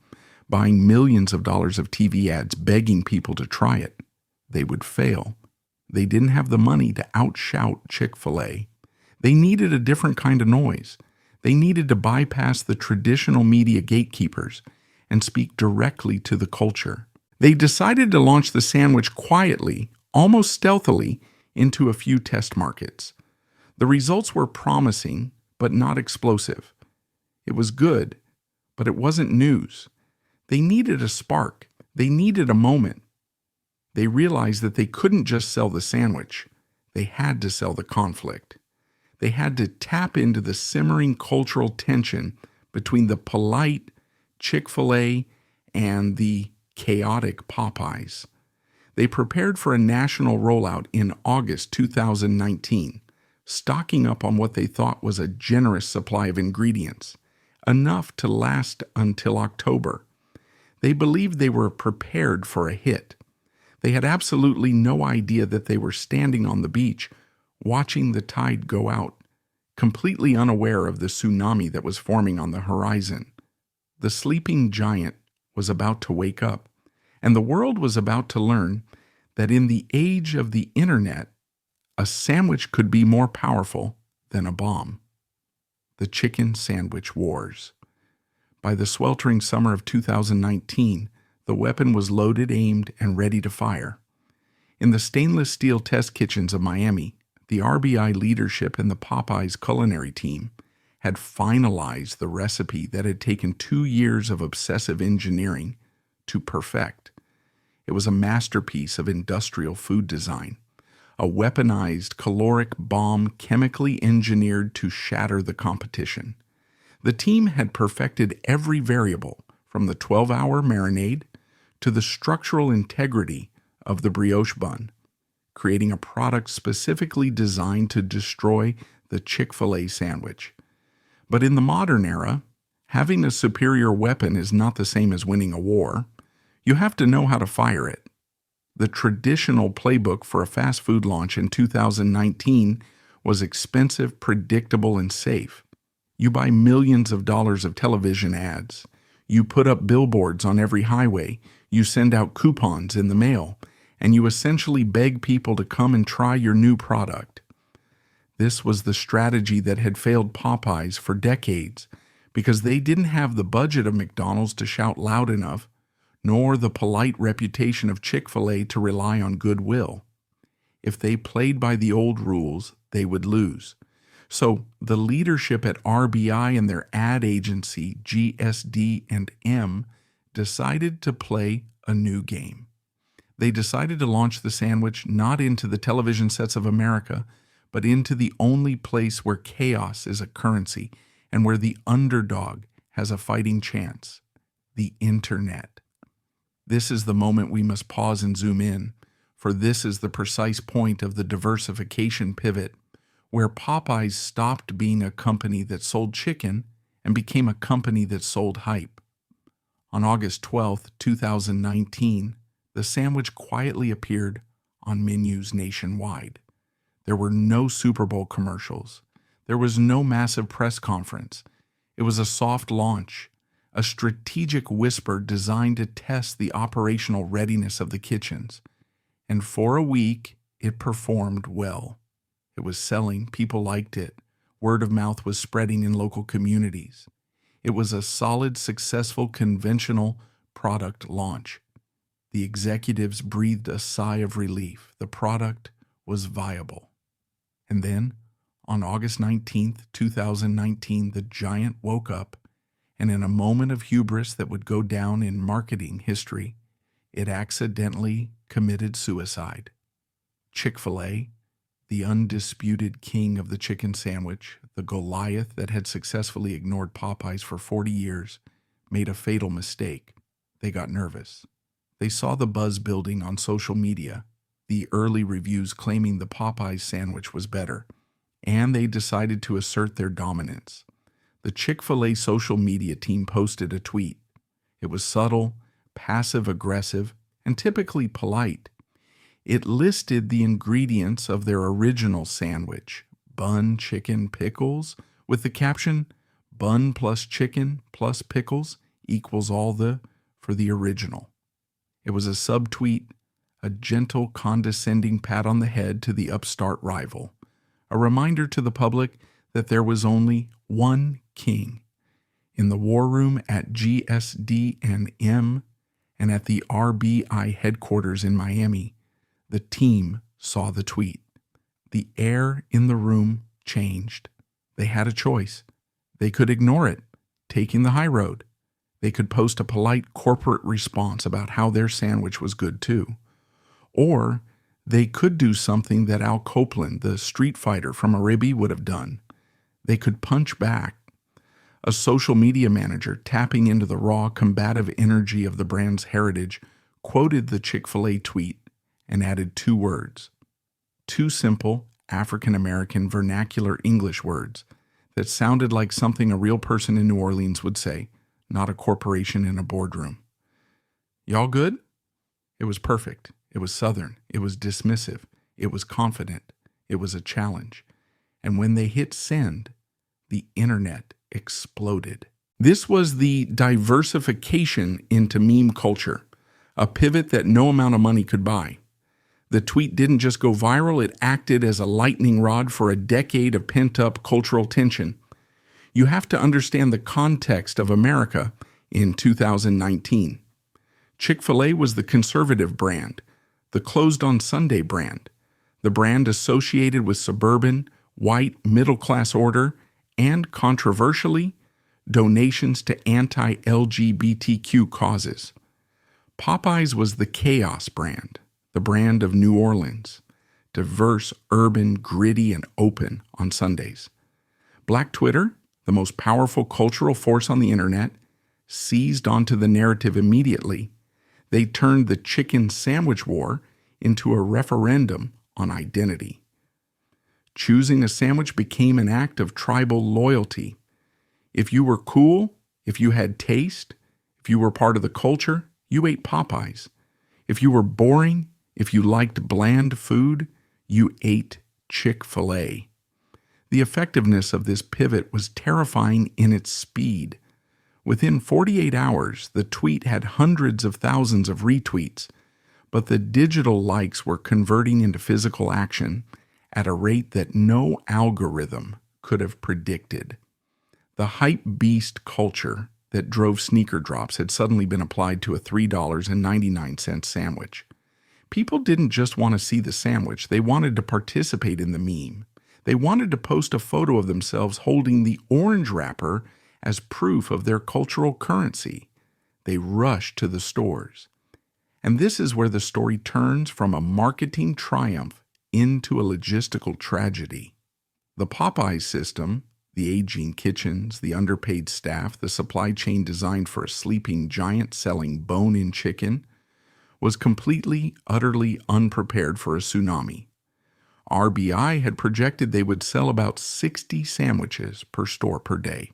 buying millions of dollars of TV ads begging people to try it, they would fail. They didn't have the money to outshout Chick-fil-A. They needed a different kind of noise. They needed to bypass the traditional media gatekeepers and speak directly to the culture. They decided to launch the sandwich quietly, almost stealthily, into a few test markets. The results were promising, but not explosive. It was good, but it wasn't news. They needed a spark. They needed a moment. They realized that they couldn't just sell the sandwich. They had to sell the conflict. They had to tap into the simmering cultural tension between the polite Chick-fil-A and the chaotic Popeyes. They prepared for a national rollout in August 2019, stocking up on what they thought was a generous supply of ingredients, enough to last until October. They believed they were prepared for a hit. They had absolutely no idea that they were standing on the beach, watching the tide go out, completely unaware of the tsunami that was forming on the horizon. The sleeping giant was about to wake up, and the world was about to learn that in the age of the internet, a sandwich could be more powerful than a bomb. The Chicken Sandwich Wars. By the sweltering summer of 2019, the weapon was loaded, aimed, and ready to fire. In the stainless steel test kitchens of Miami, the RBI leadership and the Popeyes culinary team had finalized the recipe that had taken 2 years of obsessive engineering to perfect. It was a masterpiece of industrial food design, a weaponized caloric bomb chemically engineered to shatter the competition. The team had perfected every variable, from the 12-hour marinade to the structural integrity of the brioche bun, creating a product specifically designed to destroy the Chick-fil-A sandwich. But in the modern era, having a superior weapon is not the same as winning a war. You have to know how to fire it. The traditional playbook for a fast food launch in 2019 was expensive, predictable, and safe. You buy millions of dollars of television ads. You put up billboards on every highway. You send out coupons in the mail. And you essentially beg people to come and try your new product. This was the strategy that had failed Popeyes for decades because they didn't have the budget of McDonald's to shout loud enough, nor the polite reputation of Chick-fil-A to rely on goodwill. If they played by the old rules, they would lose. So the leadership at RBI and their ad agency, GSD&M, decided to play a new game. They decided to launch the sandwich not into the television sets of America, but into the only place where chaos is a currency and where the underdog has a fighting chance, the internet. This is the moment we must pause and zoom in, for this is the precise point of the diversification pivot, where Popeyes stopped being a company that sold chicken and became a company that sold hype. On August 12, 2019, the sandwich quietly appeared on menus nationwide. There were no Super Bowl commercials. There was no massive press conference. It was a soft launch, a strategic whisper designed to test the operational readiness of the kitchens. And for a week, it performed well. It was selling, people liked it. Word of mouth was spreading in local communities. It was a solid, successful, conventional product launch. The executives breathed a sigh of relief. The product was viable. And then, on August 19th, 2019, the giant woke up, and in a moment of hubris that would go down in marketing history, it accidentally committed suicide. Chick-fil-A, the undisputed king of the chicken sandwich, the Goliath that had successfully ignored Popeyes for 40 years, made a fatal mistake. They got nervous. They saw the buzz building on social media, the early reviews claiming the Popeyes sandwich was better, and they decided to assert their dominance. The Chick-fil-A social media team posted a tweet. It was subtle, passive-aggressive, and typically polite. It listed the ingredients of their original sandwich, bun, chicken, pickles, with the caption, "Bun plus chicken plus pickles equals all the for the original." It was a subtweet, a gentle, condescending pat on the head to the upstart rival, a reminder to the public that there was only one king. In the war room at GSD&M and at the RBI headquarters in Miami, the team saw the tweet. The air in the room changed. They had a choice. They could ignore it, taking the high road. They could post a polite corporate response about how their sandwich was good too. Or they could do something that Al Copeland, the street fighter from Aribi, would have done. They could punch back. A social media manager, tapping into the raw, combative energy of the brand's heritage, quoted the Chick-fil-A tweet and added 2 words. 2 simple, African-American vernacular English words that sounded like something a real person in New Orleans would say, not a corporation in a boardroom. Y'all good? It was perfect. It was Southern. It was dismissive. It was confident. It was a challenge. And when they hit send, the internet exploded. This was the diversification into meme culture, a pivot that no amount of money could buy. The tweet didn't just go viral, it acted as a lightning rod for a decade of pent-up cultural tension. You have to understand the context of America in 2019. Chick-fil-A was the conservative brand, the closed-on-Sunday brand, the brand associated with suburban, white, middle-class order, and, controversially, donations to anti-LGBTQ causes. Popeyes was the chaos brand, the brand of New Orleans, diverse, urban, gritty, and open on Sundays. Black Twitter, the most powerful cultural force on the internet, seized onto the narrative immediately. They turned the chicken sandwich war into a referendum on identity. Choosing a sandwich became an act of tribal loyalty. If you were cool, if you had taste, if you were part of the culture, you ate Popeyes. If you were boring, if you liked bland food, you ate Chick-fil-A. The effectiveness of this pivot was terrifying in its speed. Within 48 hours, the tweet had hundreds of thousands of retweets, but the digital likes were converting into physical action at a rate that no algorithm could have predicted. The hype beast culture that drove sneaker drops had suddenly been applied to a $3.99 sandwich. People didn't just want to see the sandwich, they wanted to participate in the meme. They wanted to post a photo of themselves holding the orange wrapper as proof of their cultural currency. They rushed to the stores. And this is where the story turns from a marketing triumph into a logistical tragedy. The Popeyes system, the aging kitchens, the underpaid staff, the supply chain designed for a sleeping giant selling bone-in chicken, was completely, utterly unprepared for a tsunami. RBI had projected they would sell about 60 sandwiches per store per day.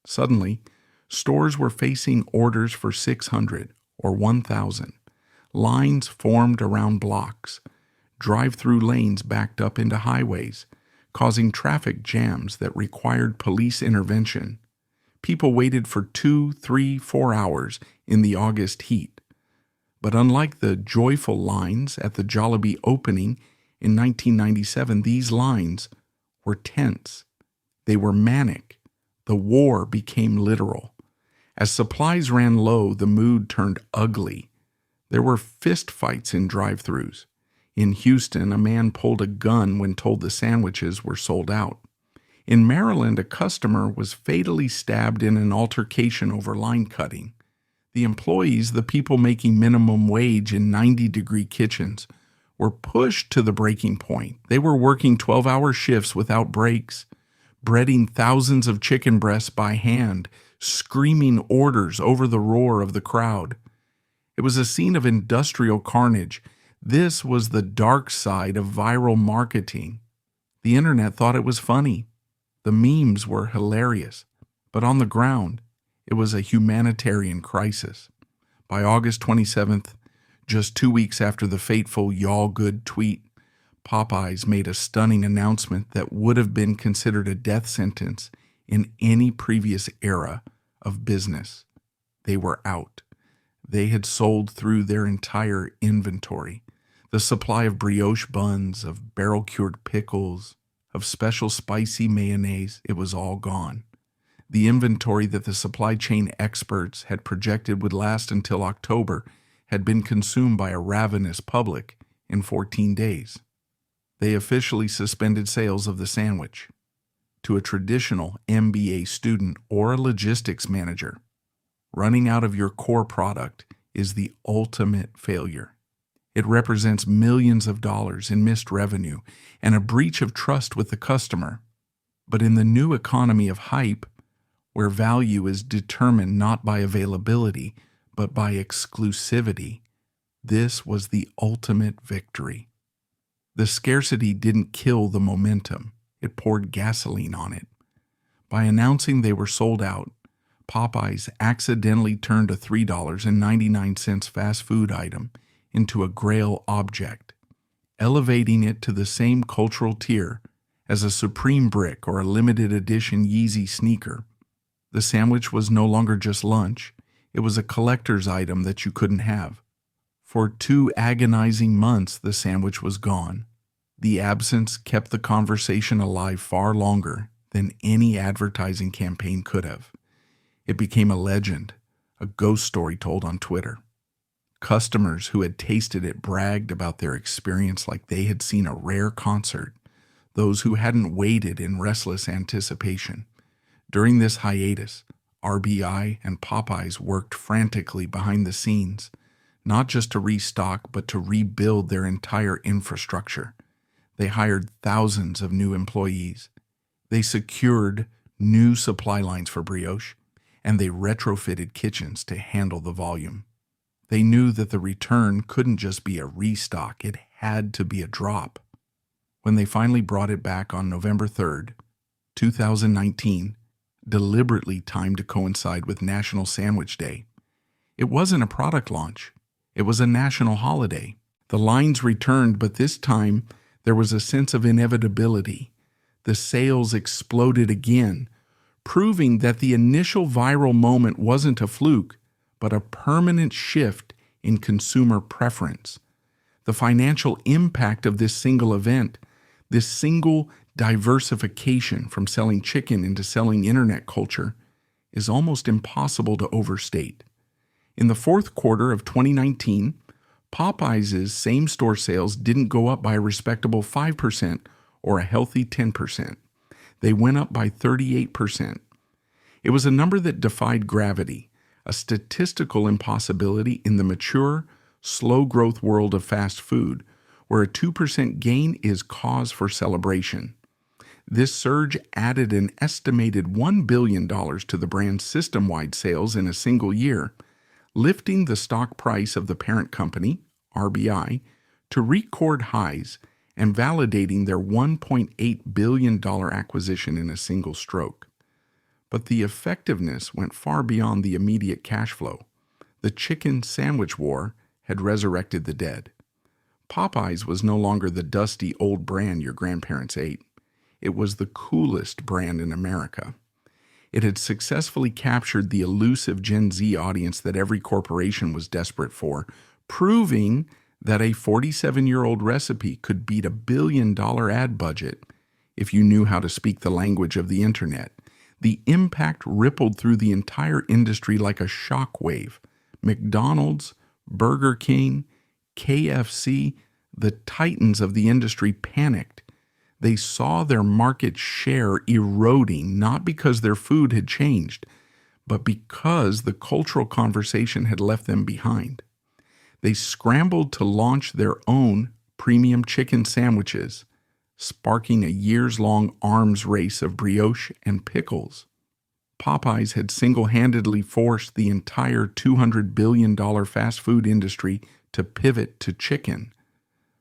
Suddenly, stores were facing orders for 600 or 1,000. Lines formed around blocks. Drive-through lanes backed up into highways, causing traffic jams that required police intervention. People waited for 2, 3, 4 hours in the August heat. But unlike the joyful lines at the Jollibee opening in 1997, these lines were tense. They were manic. The war became literal. As supplies ran low, the mood turned ugly. There were fist fights in drive-thrus. In Houston, a man pulled a gun when told the sandwiches were sold out. In Maryland, a customer was fatally stabbed in an altercation over line cutting. The employees, the people making minimum wage in 90-degree kitchens, were pushed to the breaking point. They were working 12-hour shifts without breaks, breading thousands of chicken breasts by hand, screaming orders over the roar of the crowd. It was a scene of industrial carnage. This was the dark side of viral marketing. The internet thought it was funny. The memes were hilarious. But on the ground, it was a humanitarian crisis. By August 27th, just 2 weeks after the fateful "Y'all good" tweet, Popeyes made a stunning announcement that would have been considered a death sentence in any previous era of business. They were out. They had sold through their entire inventory. The supply of brioche buns, of barrel-cured pickles, of special spicy mayonnaise, it was all gone. The inventory that the supply chain experts had projected would last until October had been consumed by a ravenous public in 14 days. They officially suspended sales of the sandwich. To a traditional MBA student or a logistics manager, running out of your core product is the ultimate failure. It represents millions of dollars in missed revenue and a breach of trust with the customer. But in the new economy of hype, where value is determined not by availability, but by exclusivity, this was the ultimate victory. The scarcity didn't kill the momentum. It poured gasoline on it. By announcing they were sold out, Popeyes accidentally turned a $3.99 fast food item into a grail object, elevating it to the same cultural tier as a Supreme brick or a limited edition Yeezy sneaker. The sandwich was no longer just lunch. It was a collector's item that you couldn't have. For 2 agonizing months, the sandwich was gone. The absence kept the conversation alive far longer than any advertising campaign could have. It became a legend, a ghost story told on Twitter. Customers who had tasted it bragged about their experience like they had seen a rare concert, those who hadn't waited in restless anticipation. During this hiatus, RBI and Popeyes worked frantically behind the scenes, not just to restock, but to rebuild their entire infrastructure. They hired thousands of new employees. They secured new supply lines for brioche, and they retrofitted kitchens to handle the volume. They knew that the return couldn't just be a restock, it had to be a drop. When they finally brought it back on November 3rd, 2019, deliberately timed to coincide with National Sandwich Day, it wasn't a product launch. It was a national holiday. The lines returned, but this time there was a sense of inevitability. The sales exploded again, proving that the initial viral moment wasn't a fluke, but a permanent shift in consumer preference. The financial impact of this single event, this single diversification from selling chicken into selling internet culture, is almost impossible to overstate. In the fourth quarter of 2019, Popeyes' same-store sales didn't go up by a respectable 5% or a healthy 10%. They went up by 38%. It was a number that defied gravity, a statistical impossibility in the mature, slow-growth world of fast food, where a 2% gain is cause for celebration. This surge added an estimated $1 billion to the brand's system-wide sales in a single year, lifting the stock price of the parent company, RBI, to record highs and validating their $1.8 billion acquisition in a single stroke. But the effectiveness went far beyond the immediate cash flow. The chicken sandwich war had resurrected the dead. Popeyes was no longer the dusty old brand your grandparents ate. It was the coolest brand in America. It had successfully captured the elusive Gen Z audience that every corporation was desperate for, proving that a 47-year-old recipe could beat $1 billion ad budget if you knew how to speak the language of the internet. The impact rippled through the entire industry like a shock wave. McDonald's, Burger King, KFC, the titans of the industry panicked. They saw their market share eroding, not because their food had changed, but because the cultural conversation had left them behind. They scrambled to launch their own premium chicken sandwiches, sparking a years-long arms race of brioche and pickles. Popeyes had single-handedly forced the entire $200 billion fast food industry to pivot to chicken.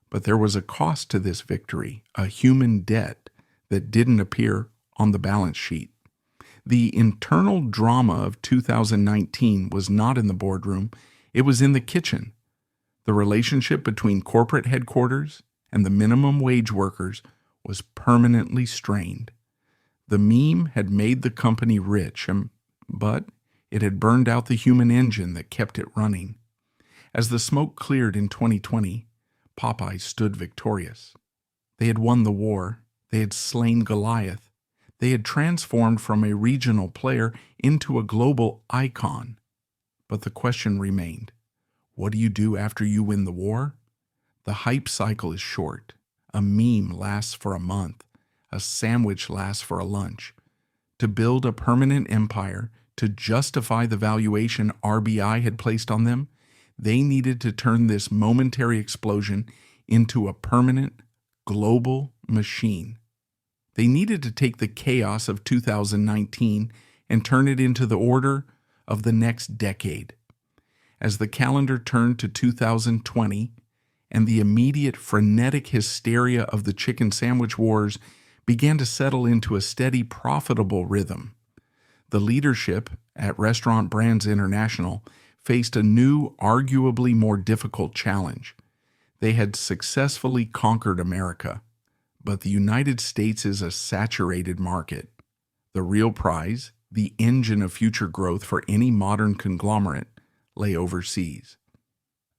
But there was a cost to this victory, a human debt that didn't appear on the balance sheet. The internal drama of 2019 was not in the boardroom, it was in the kitchen. The relationship between corporate headquarters and the minimum wage workers was permanently strained. The meme had made the company rich, but it had burned out the human engine that kept it running. As the smoke cleared in 2020, Popeyes stood victorious. They had won the war. They had slain Goliath. They had transformed from a regional player into a global icon. But the question remained, what do you do after you win the war? The hype cycle is short. A meme lasts for a month. A sandwich lasts for a lunch. To build a permanent empire, to justify the valuation RBI had placed on them, they needed to turn this momentary explosion into a permanent, global machine. They needed to take the chaos of 2019 and turn it into the order of the next decade. As the calendar turned to 2020 and the immediate frenetic hysteria of the chicken sandwich wars began to settle into a steady, profitable rhythm, the leadership at Restaurant Brands International faced a new, arguably more difficult challenge. They had successfully conquered America, but the United States is a saturated market. The real prize, the engine of future growth for any modern conglomerate, lay overseas.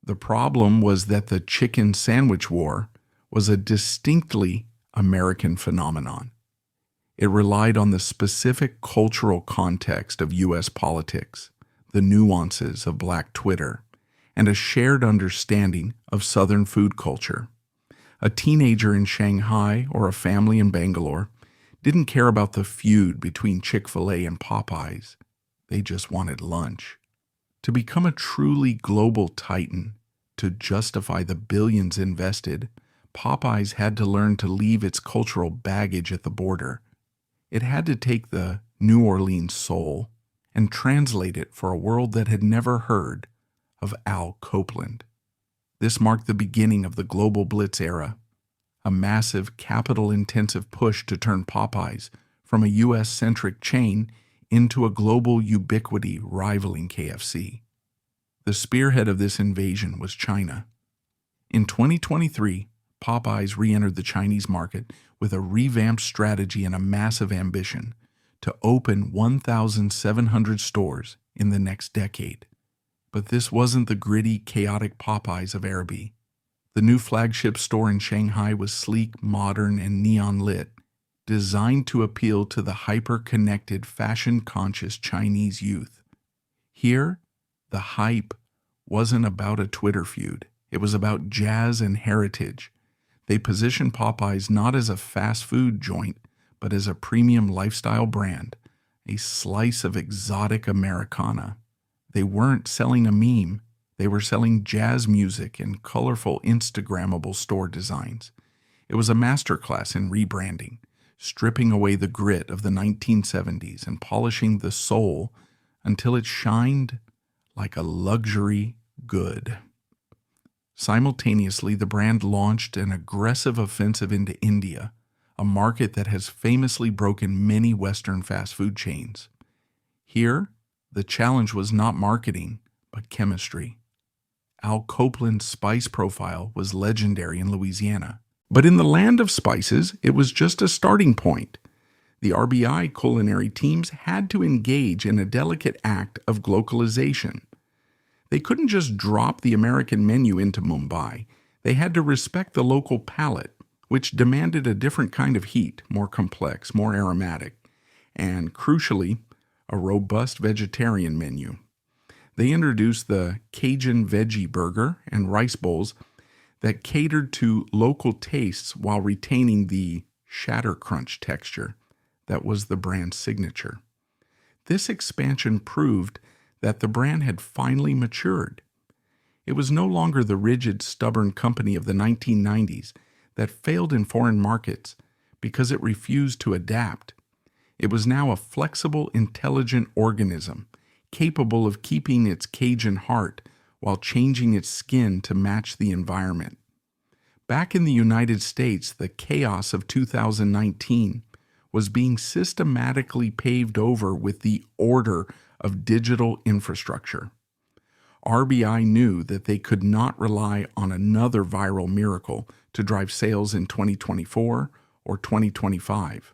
The problem was that the chicken sandwich war was a distinctly American phenomenon. It relied on the specific cultural context of U.S. politics, the nuances of Black Twitter, and a shared understanding of Southern food culture. A teenager in Shanghai or a family in Bangalore didn't care about the feud between Chick-fil-A and Popeyes. They just wanted lunch. To become a truly global titan, to justify the billions invested, Popeyes had to learn to leave its cultural baggage at the border. It had to take the New Orleans soul and translate it for a world that had never heard of Al Copeland. This marked the beginning of the Global Blitz era, a massive capital-intensive push to turn Popeyes from a U.S.-centric chain into a global ubiquity rivaling KFC. The spearhead of this invasion was China. In 2023, Popeyes re-entered the Chinese market with a revamped strategy and a massive ambition to open 1,700 stores in the next decade. But this wasn't the gritty, chaotic Popeyes of Araby. The new flagship store in Shanghai was sleek, modern, and neon-lit, designed to appeal to the hyper-connected, fashion-conscious Chinese youth. Here, the hype wasn't about a Twitter feud. It was about jazz and heritage. They positioned Popeyes not as a fast food joint, but as a premium lifestyle brand, a slice of exotic Americana. They weren't selling a meme. They were selling jazz music and colorful Instagrammable store designs. It was a masterclass in rebranding, stripping away the grit of the 1970s and polishing the soul until it shined like a luxury good. Simultaneously, the brand launched an aggressive offensive into India, a market that has famously broken many Western fast food chains. Here, the challenge was not marketing, but chemistry. Al Copeland's spice profile was legendary in Louisiana. But in the land of spices, it was just a starting point. The RBI culinary teams had to engage in a delicate act of glocalization. They couldn't just drop the American menu into Mumbai. They had to respect the local palate, which demanded a different kind of heat, more complex, more aromatic, and, crucially, a robust vegetarian menu. They introduced the Cajun veggie burger and rice bowls that catered to local tastes while retaining the shatter crunch texture that was the brand's signature. This expansion proved that the brand had finally matured. It was no longer the rigid, stubborn company of the 1990s that failed in foreign markets because it refused to adapt. It was now a flexible, intelligent organism, capable of keeping its Cajun heart while changing its skin to match the environment. Back in the United States, the chaos of 2019 was being systematically paved over with the order of digital infrastructure. RBI knew that they could not rely on another viral miracle to drive sales in 2024 or 2025.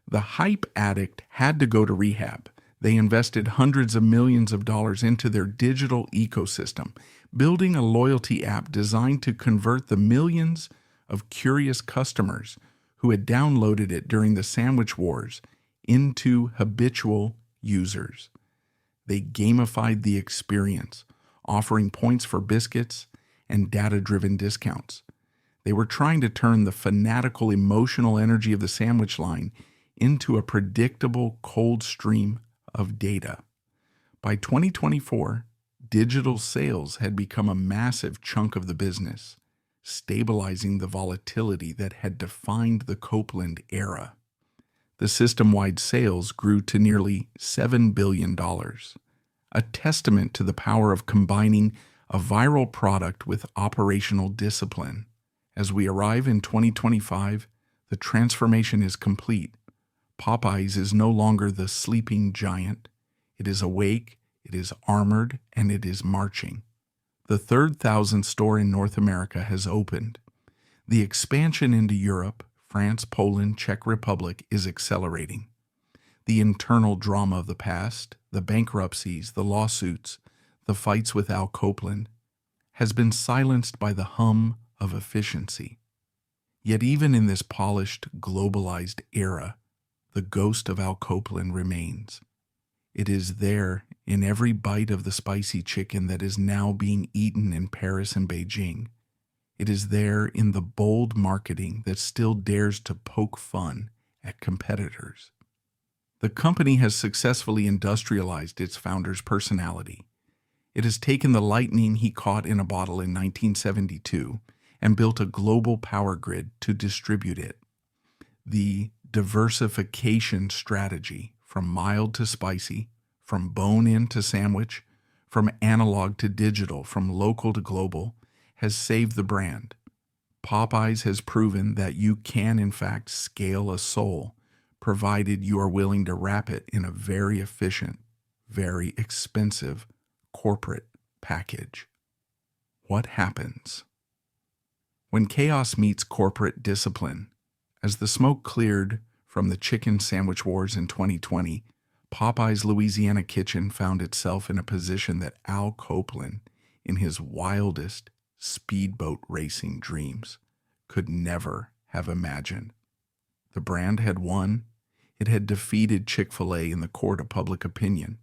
The hype addict had to go to rehab. They invested hundreds of millions of dollars into their digital ecosystem, building a loyalty app designed to convert the millions of curious customers who had downloaded it during the sandwich wars into habitual users. They gamified the experience, offering points for biscuits and data-driven discounts. They were trying to turn the fanatical emotional energy of the sandwich line into a predictable cold stream of data. By 2024, digital sales had become a massive chunk of the business, stabilizing the volatility that had defined the Copeland era. The system-wide sales grew to nearly $7 billion, a testament to the power of combining a viral product with operational discipline. As we arrive in 2025, the transformation is complete. Popeyes is no longer the sleeping giant. It is awake, it is armored, and it is marching. The 3,000th store in North America has opened. The expansion into Europe, France, Poland, Czech Republic is accelerating. The internal drama of the past, the bankruptcies, the lawsuits, the fights with Copeland, has been silenced by the hum of efficiency. Yet even in this polished, globalized era, the ghost of Copeland remains. It is there in every bite of the spicy chicken that is now being eaten in Paris and Beijing. It is there in the bold marketing that still dares to poke fun at competitors. The company has successfully industrialized its founder's personality. It has taken the lightning he caught in a bottle in 1972 and built a global power grid to distribute it. The diversification strategy, from mild to spicy, from bone-in to sandwich, from analog to digital, from local to global, has saved the brand. Popeyes has proven that you can, in fact, scale a soul, provided you are willing to wrap it in a very efficient, very expensive corporate package. What happens? When chaos meets corporate discipline, as the smoke cleared from the chicken sandwich wars in 2020, Popeyes Louisiana Kitchen found itself in a position that Copeland, in his wildest speedboat-racing dreams, could never have imagined. The brand had won. It had defeated Chick-fil-A in the court of public opinion.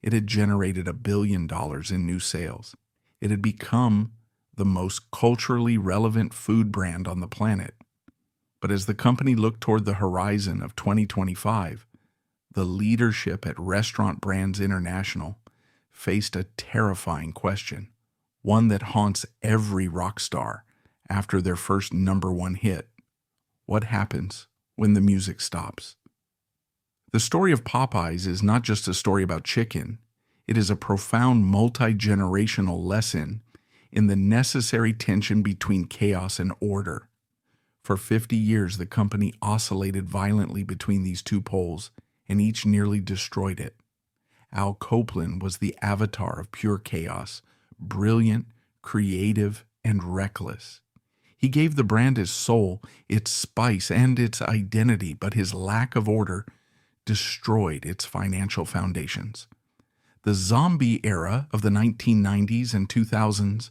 It had generated $1 billion in new sales. It had become the most culturally relevant food brand on the planet. But as the company looked toward the horizon of 2025, the leadership at Restaurant Brands International faced a terrifying question, one that haunts every rock star after their first #1 hit. What happens when the music stops? The story of Popeyes is not just a story about chicken. It is a profound multi-generational lesson in the necessary tension between chaos and order. For 50 years, the company oscillated violently between these two poles, and each nearly destroyed it. Copeland was the avatar of pure chaos, brilliant, creative, and reckless. He gave the brand its soul, its spice, and its identity, but his lack of order destroyed its financial foundations. The zombie era of the 1990s and 2000s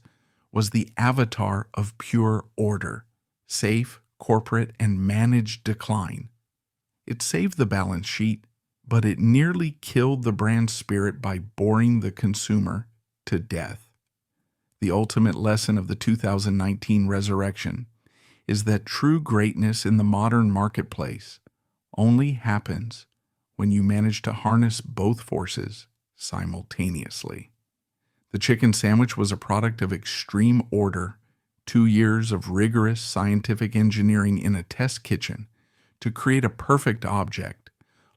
was the avatar of pure order, safe, corporate, and managed decline. It saved the balance sheet, but it nearly killed the brand spirit by boring the consumer to death. The ultimate lesson of the 2019 resurrection is that true greatness in the modern marketplace only happens when you manage to harness both forces simultaneously. The chicken sandwich was a product of extreme order, 2 years of rigorous scientific engineering in a test kitchen to create a perfect object,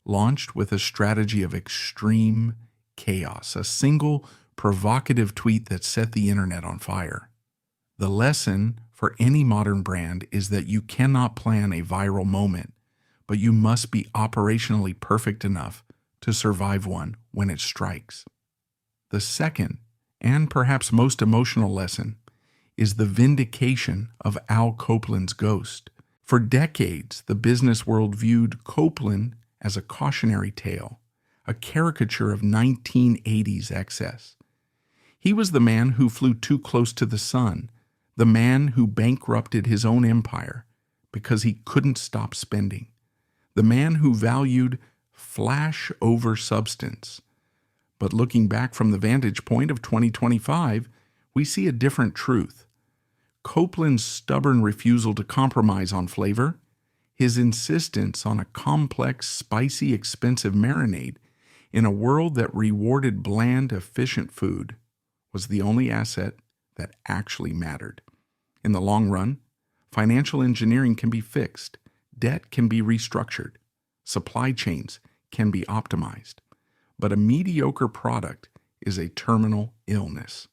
launched with a strategy of extreme chaos, a single provocative tweet that set the internet on fire. The lesson for any modern brand is that you cannot plan a viral moment, but you must be operationally perfect enough to survive one when it strikes. The second, and perhaps most emotional lesson, is the vindication of Al Copeland's ghost. For decades, the business world viewed Copeland as a cautionary tale, a caricature of 1980s excess. He was the man who flew too close to the sun, the man who bankrupted his own empire because he couldn't stop spending, the man who valued flash over substance. But looking back from the vantage point of 2025, we see a different truth. Copeland's stubborn refusal to compromise on flavor, his insistence on a complex, spicy, expensive marinade in a world that rewarded bland, efficient food, was the only asset that actually mattered. In the long run, financial engineering can be fixed, debt can be restructured, supply chains can be optimized, but a mediocre product is a terminal illness.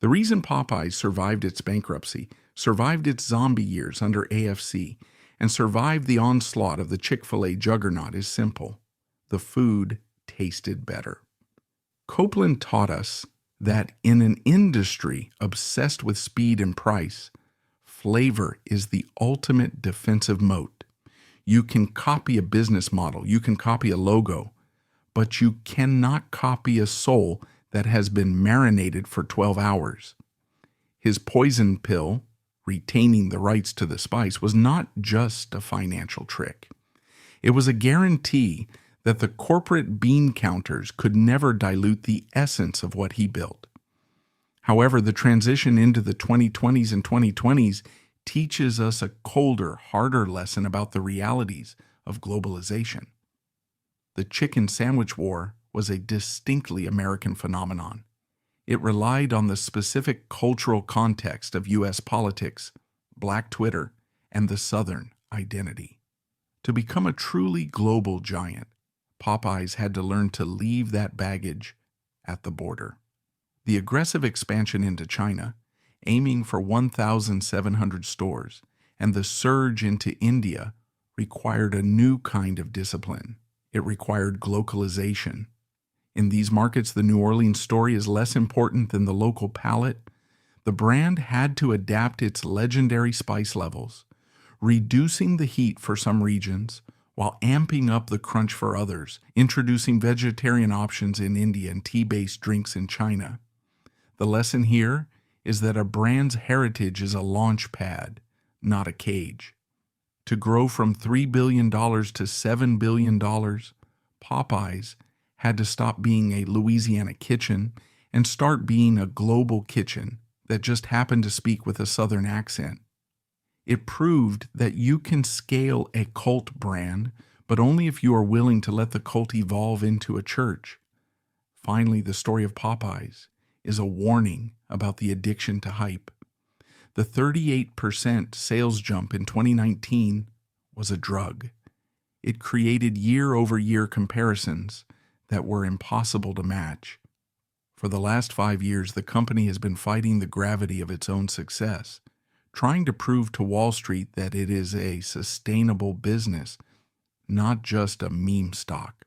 The reason Popeyes survived its bankruptcy, survived its zombie years under AFC, and survived the onslaught of the Chick-fil-A juggernaut is simple. The food tasted better. Copeland taught us that in an industry obsessed with speed and price, flavor is the ultimate defensive moat. You can copy a business model, you can copy a logo, but you cannot copy a soul that has been marinated for 12 hours. His poison pill, retaining the rights to the spice, was not just a financial trick. It was a guarantee that the corporate bean counters could never dilute the essence of what he built. However, the transition into the 2020s and 2020s teaches us a colder, harder lesson about the realities of globalization. The chicken sandwich war was a distinctly American phenomenon. It relied on the specific cultural context of U.S. politics, Black Twitter, and the Southern identity. To become a truly global giant, Popeyes had to learn to leave that baggage at the border. The aggressive expansion into China, aiming for 1,700 stores, and the surge into India required a new kind of discipline. It required glocalization. In these markets, the New Orleans story is less important than the local palate. The brand had to adapt its legendary spice levels, reducing the heat for some regions while amping up the crunch for others, introducing vegetarian options in India and tea-based drinks in China. The lesson here is that a brand's heritage is a launch pad, not a cage. To grow from $3 billion to $7 billion, Popeyes had to stop being a Louisiana kitchen and start being a global kitchen that just happened to speak with a Southern accent. It proved that you can scale a cult brand, but only if you are willing to let the cult evolve into a church. Finally, the story of Popeyes is a warning about the addiction to hype. The 38% sales jump in 2019 was a drug. It created year-over-year comparisons that were impossible to match. For the last 5 years, the company has been fighting the gravity of its own success, trying to prove to Wall Street that it is a sustainable business, not just a meme stock.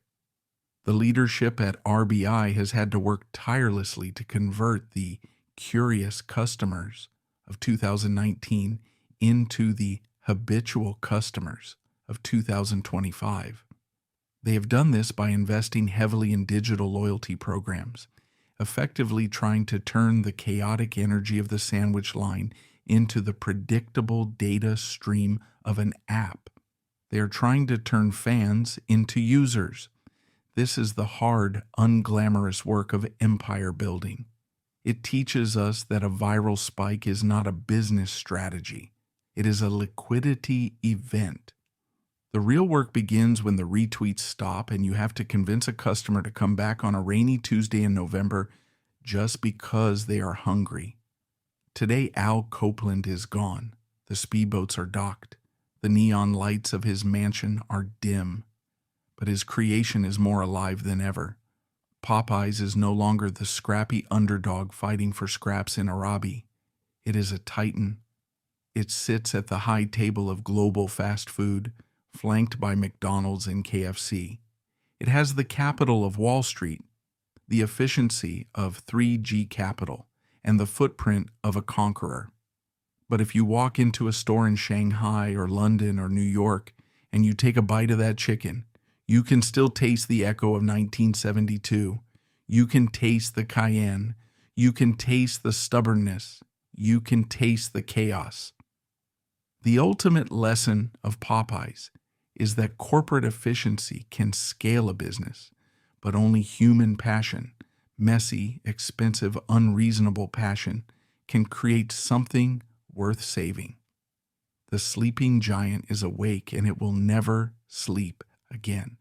The leadership at RBI has had to work tirelessly to convert the curious customers of 2019 into the habitual customers of 2025. They have done this by investing heavily in digital loyalty programs, effectively trying to turn the chaotic energy of the sandwich line into the predictable data stream of an app. They are trying to turn fans into users. This is the hard, unglamorous work of empire building. It teaches us that a viral spike is not a business strategy. It is a liquidity event. The real work begins when the retweets stop and you have to convince a customer to come back on a rainy Tuesday in November just because they are hungry. Today, Al Copeland is gone. The speedboats are docked. The neon lights of his mansion are dim. But his creation is more alive than ever. Popeyes is no longer the scrappy underdog fighting for scraps in Arabi. It is a titan. It sits at the high table of global fast food, flanked by McDonald's and KFC. It has the capital of Wall Street, the efficiency of 3G capital, and the footprint of a conqueror. But if you walk into a store in Shanghai or London or New York and you take a bite of that chicken, you can still taste the echo of 1972. You can taste the cayenne. You can taste the stubbornness. You can taste the chaos. The ultimate lesson of Popeyes is that corporate efficiency can scale a business, but only human passion, messy, expensive, unreasonable passion, can create something worth saving. The sleeping giant is awake and it will never sleep again.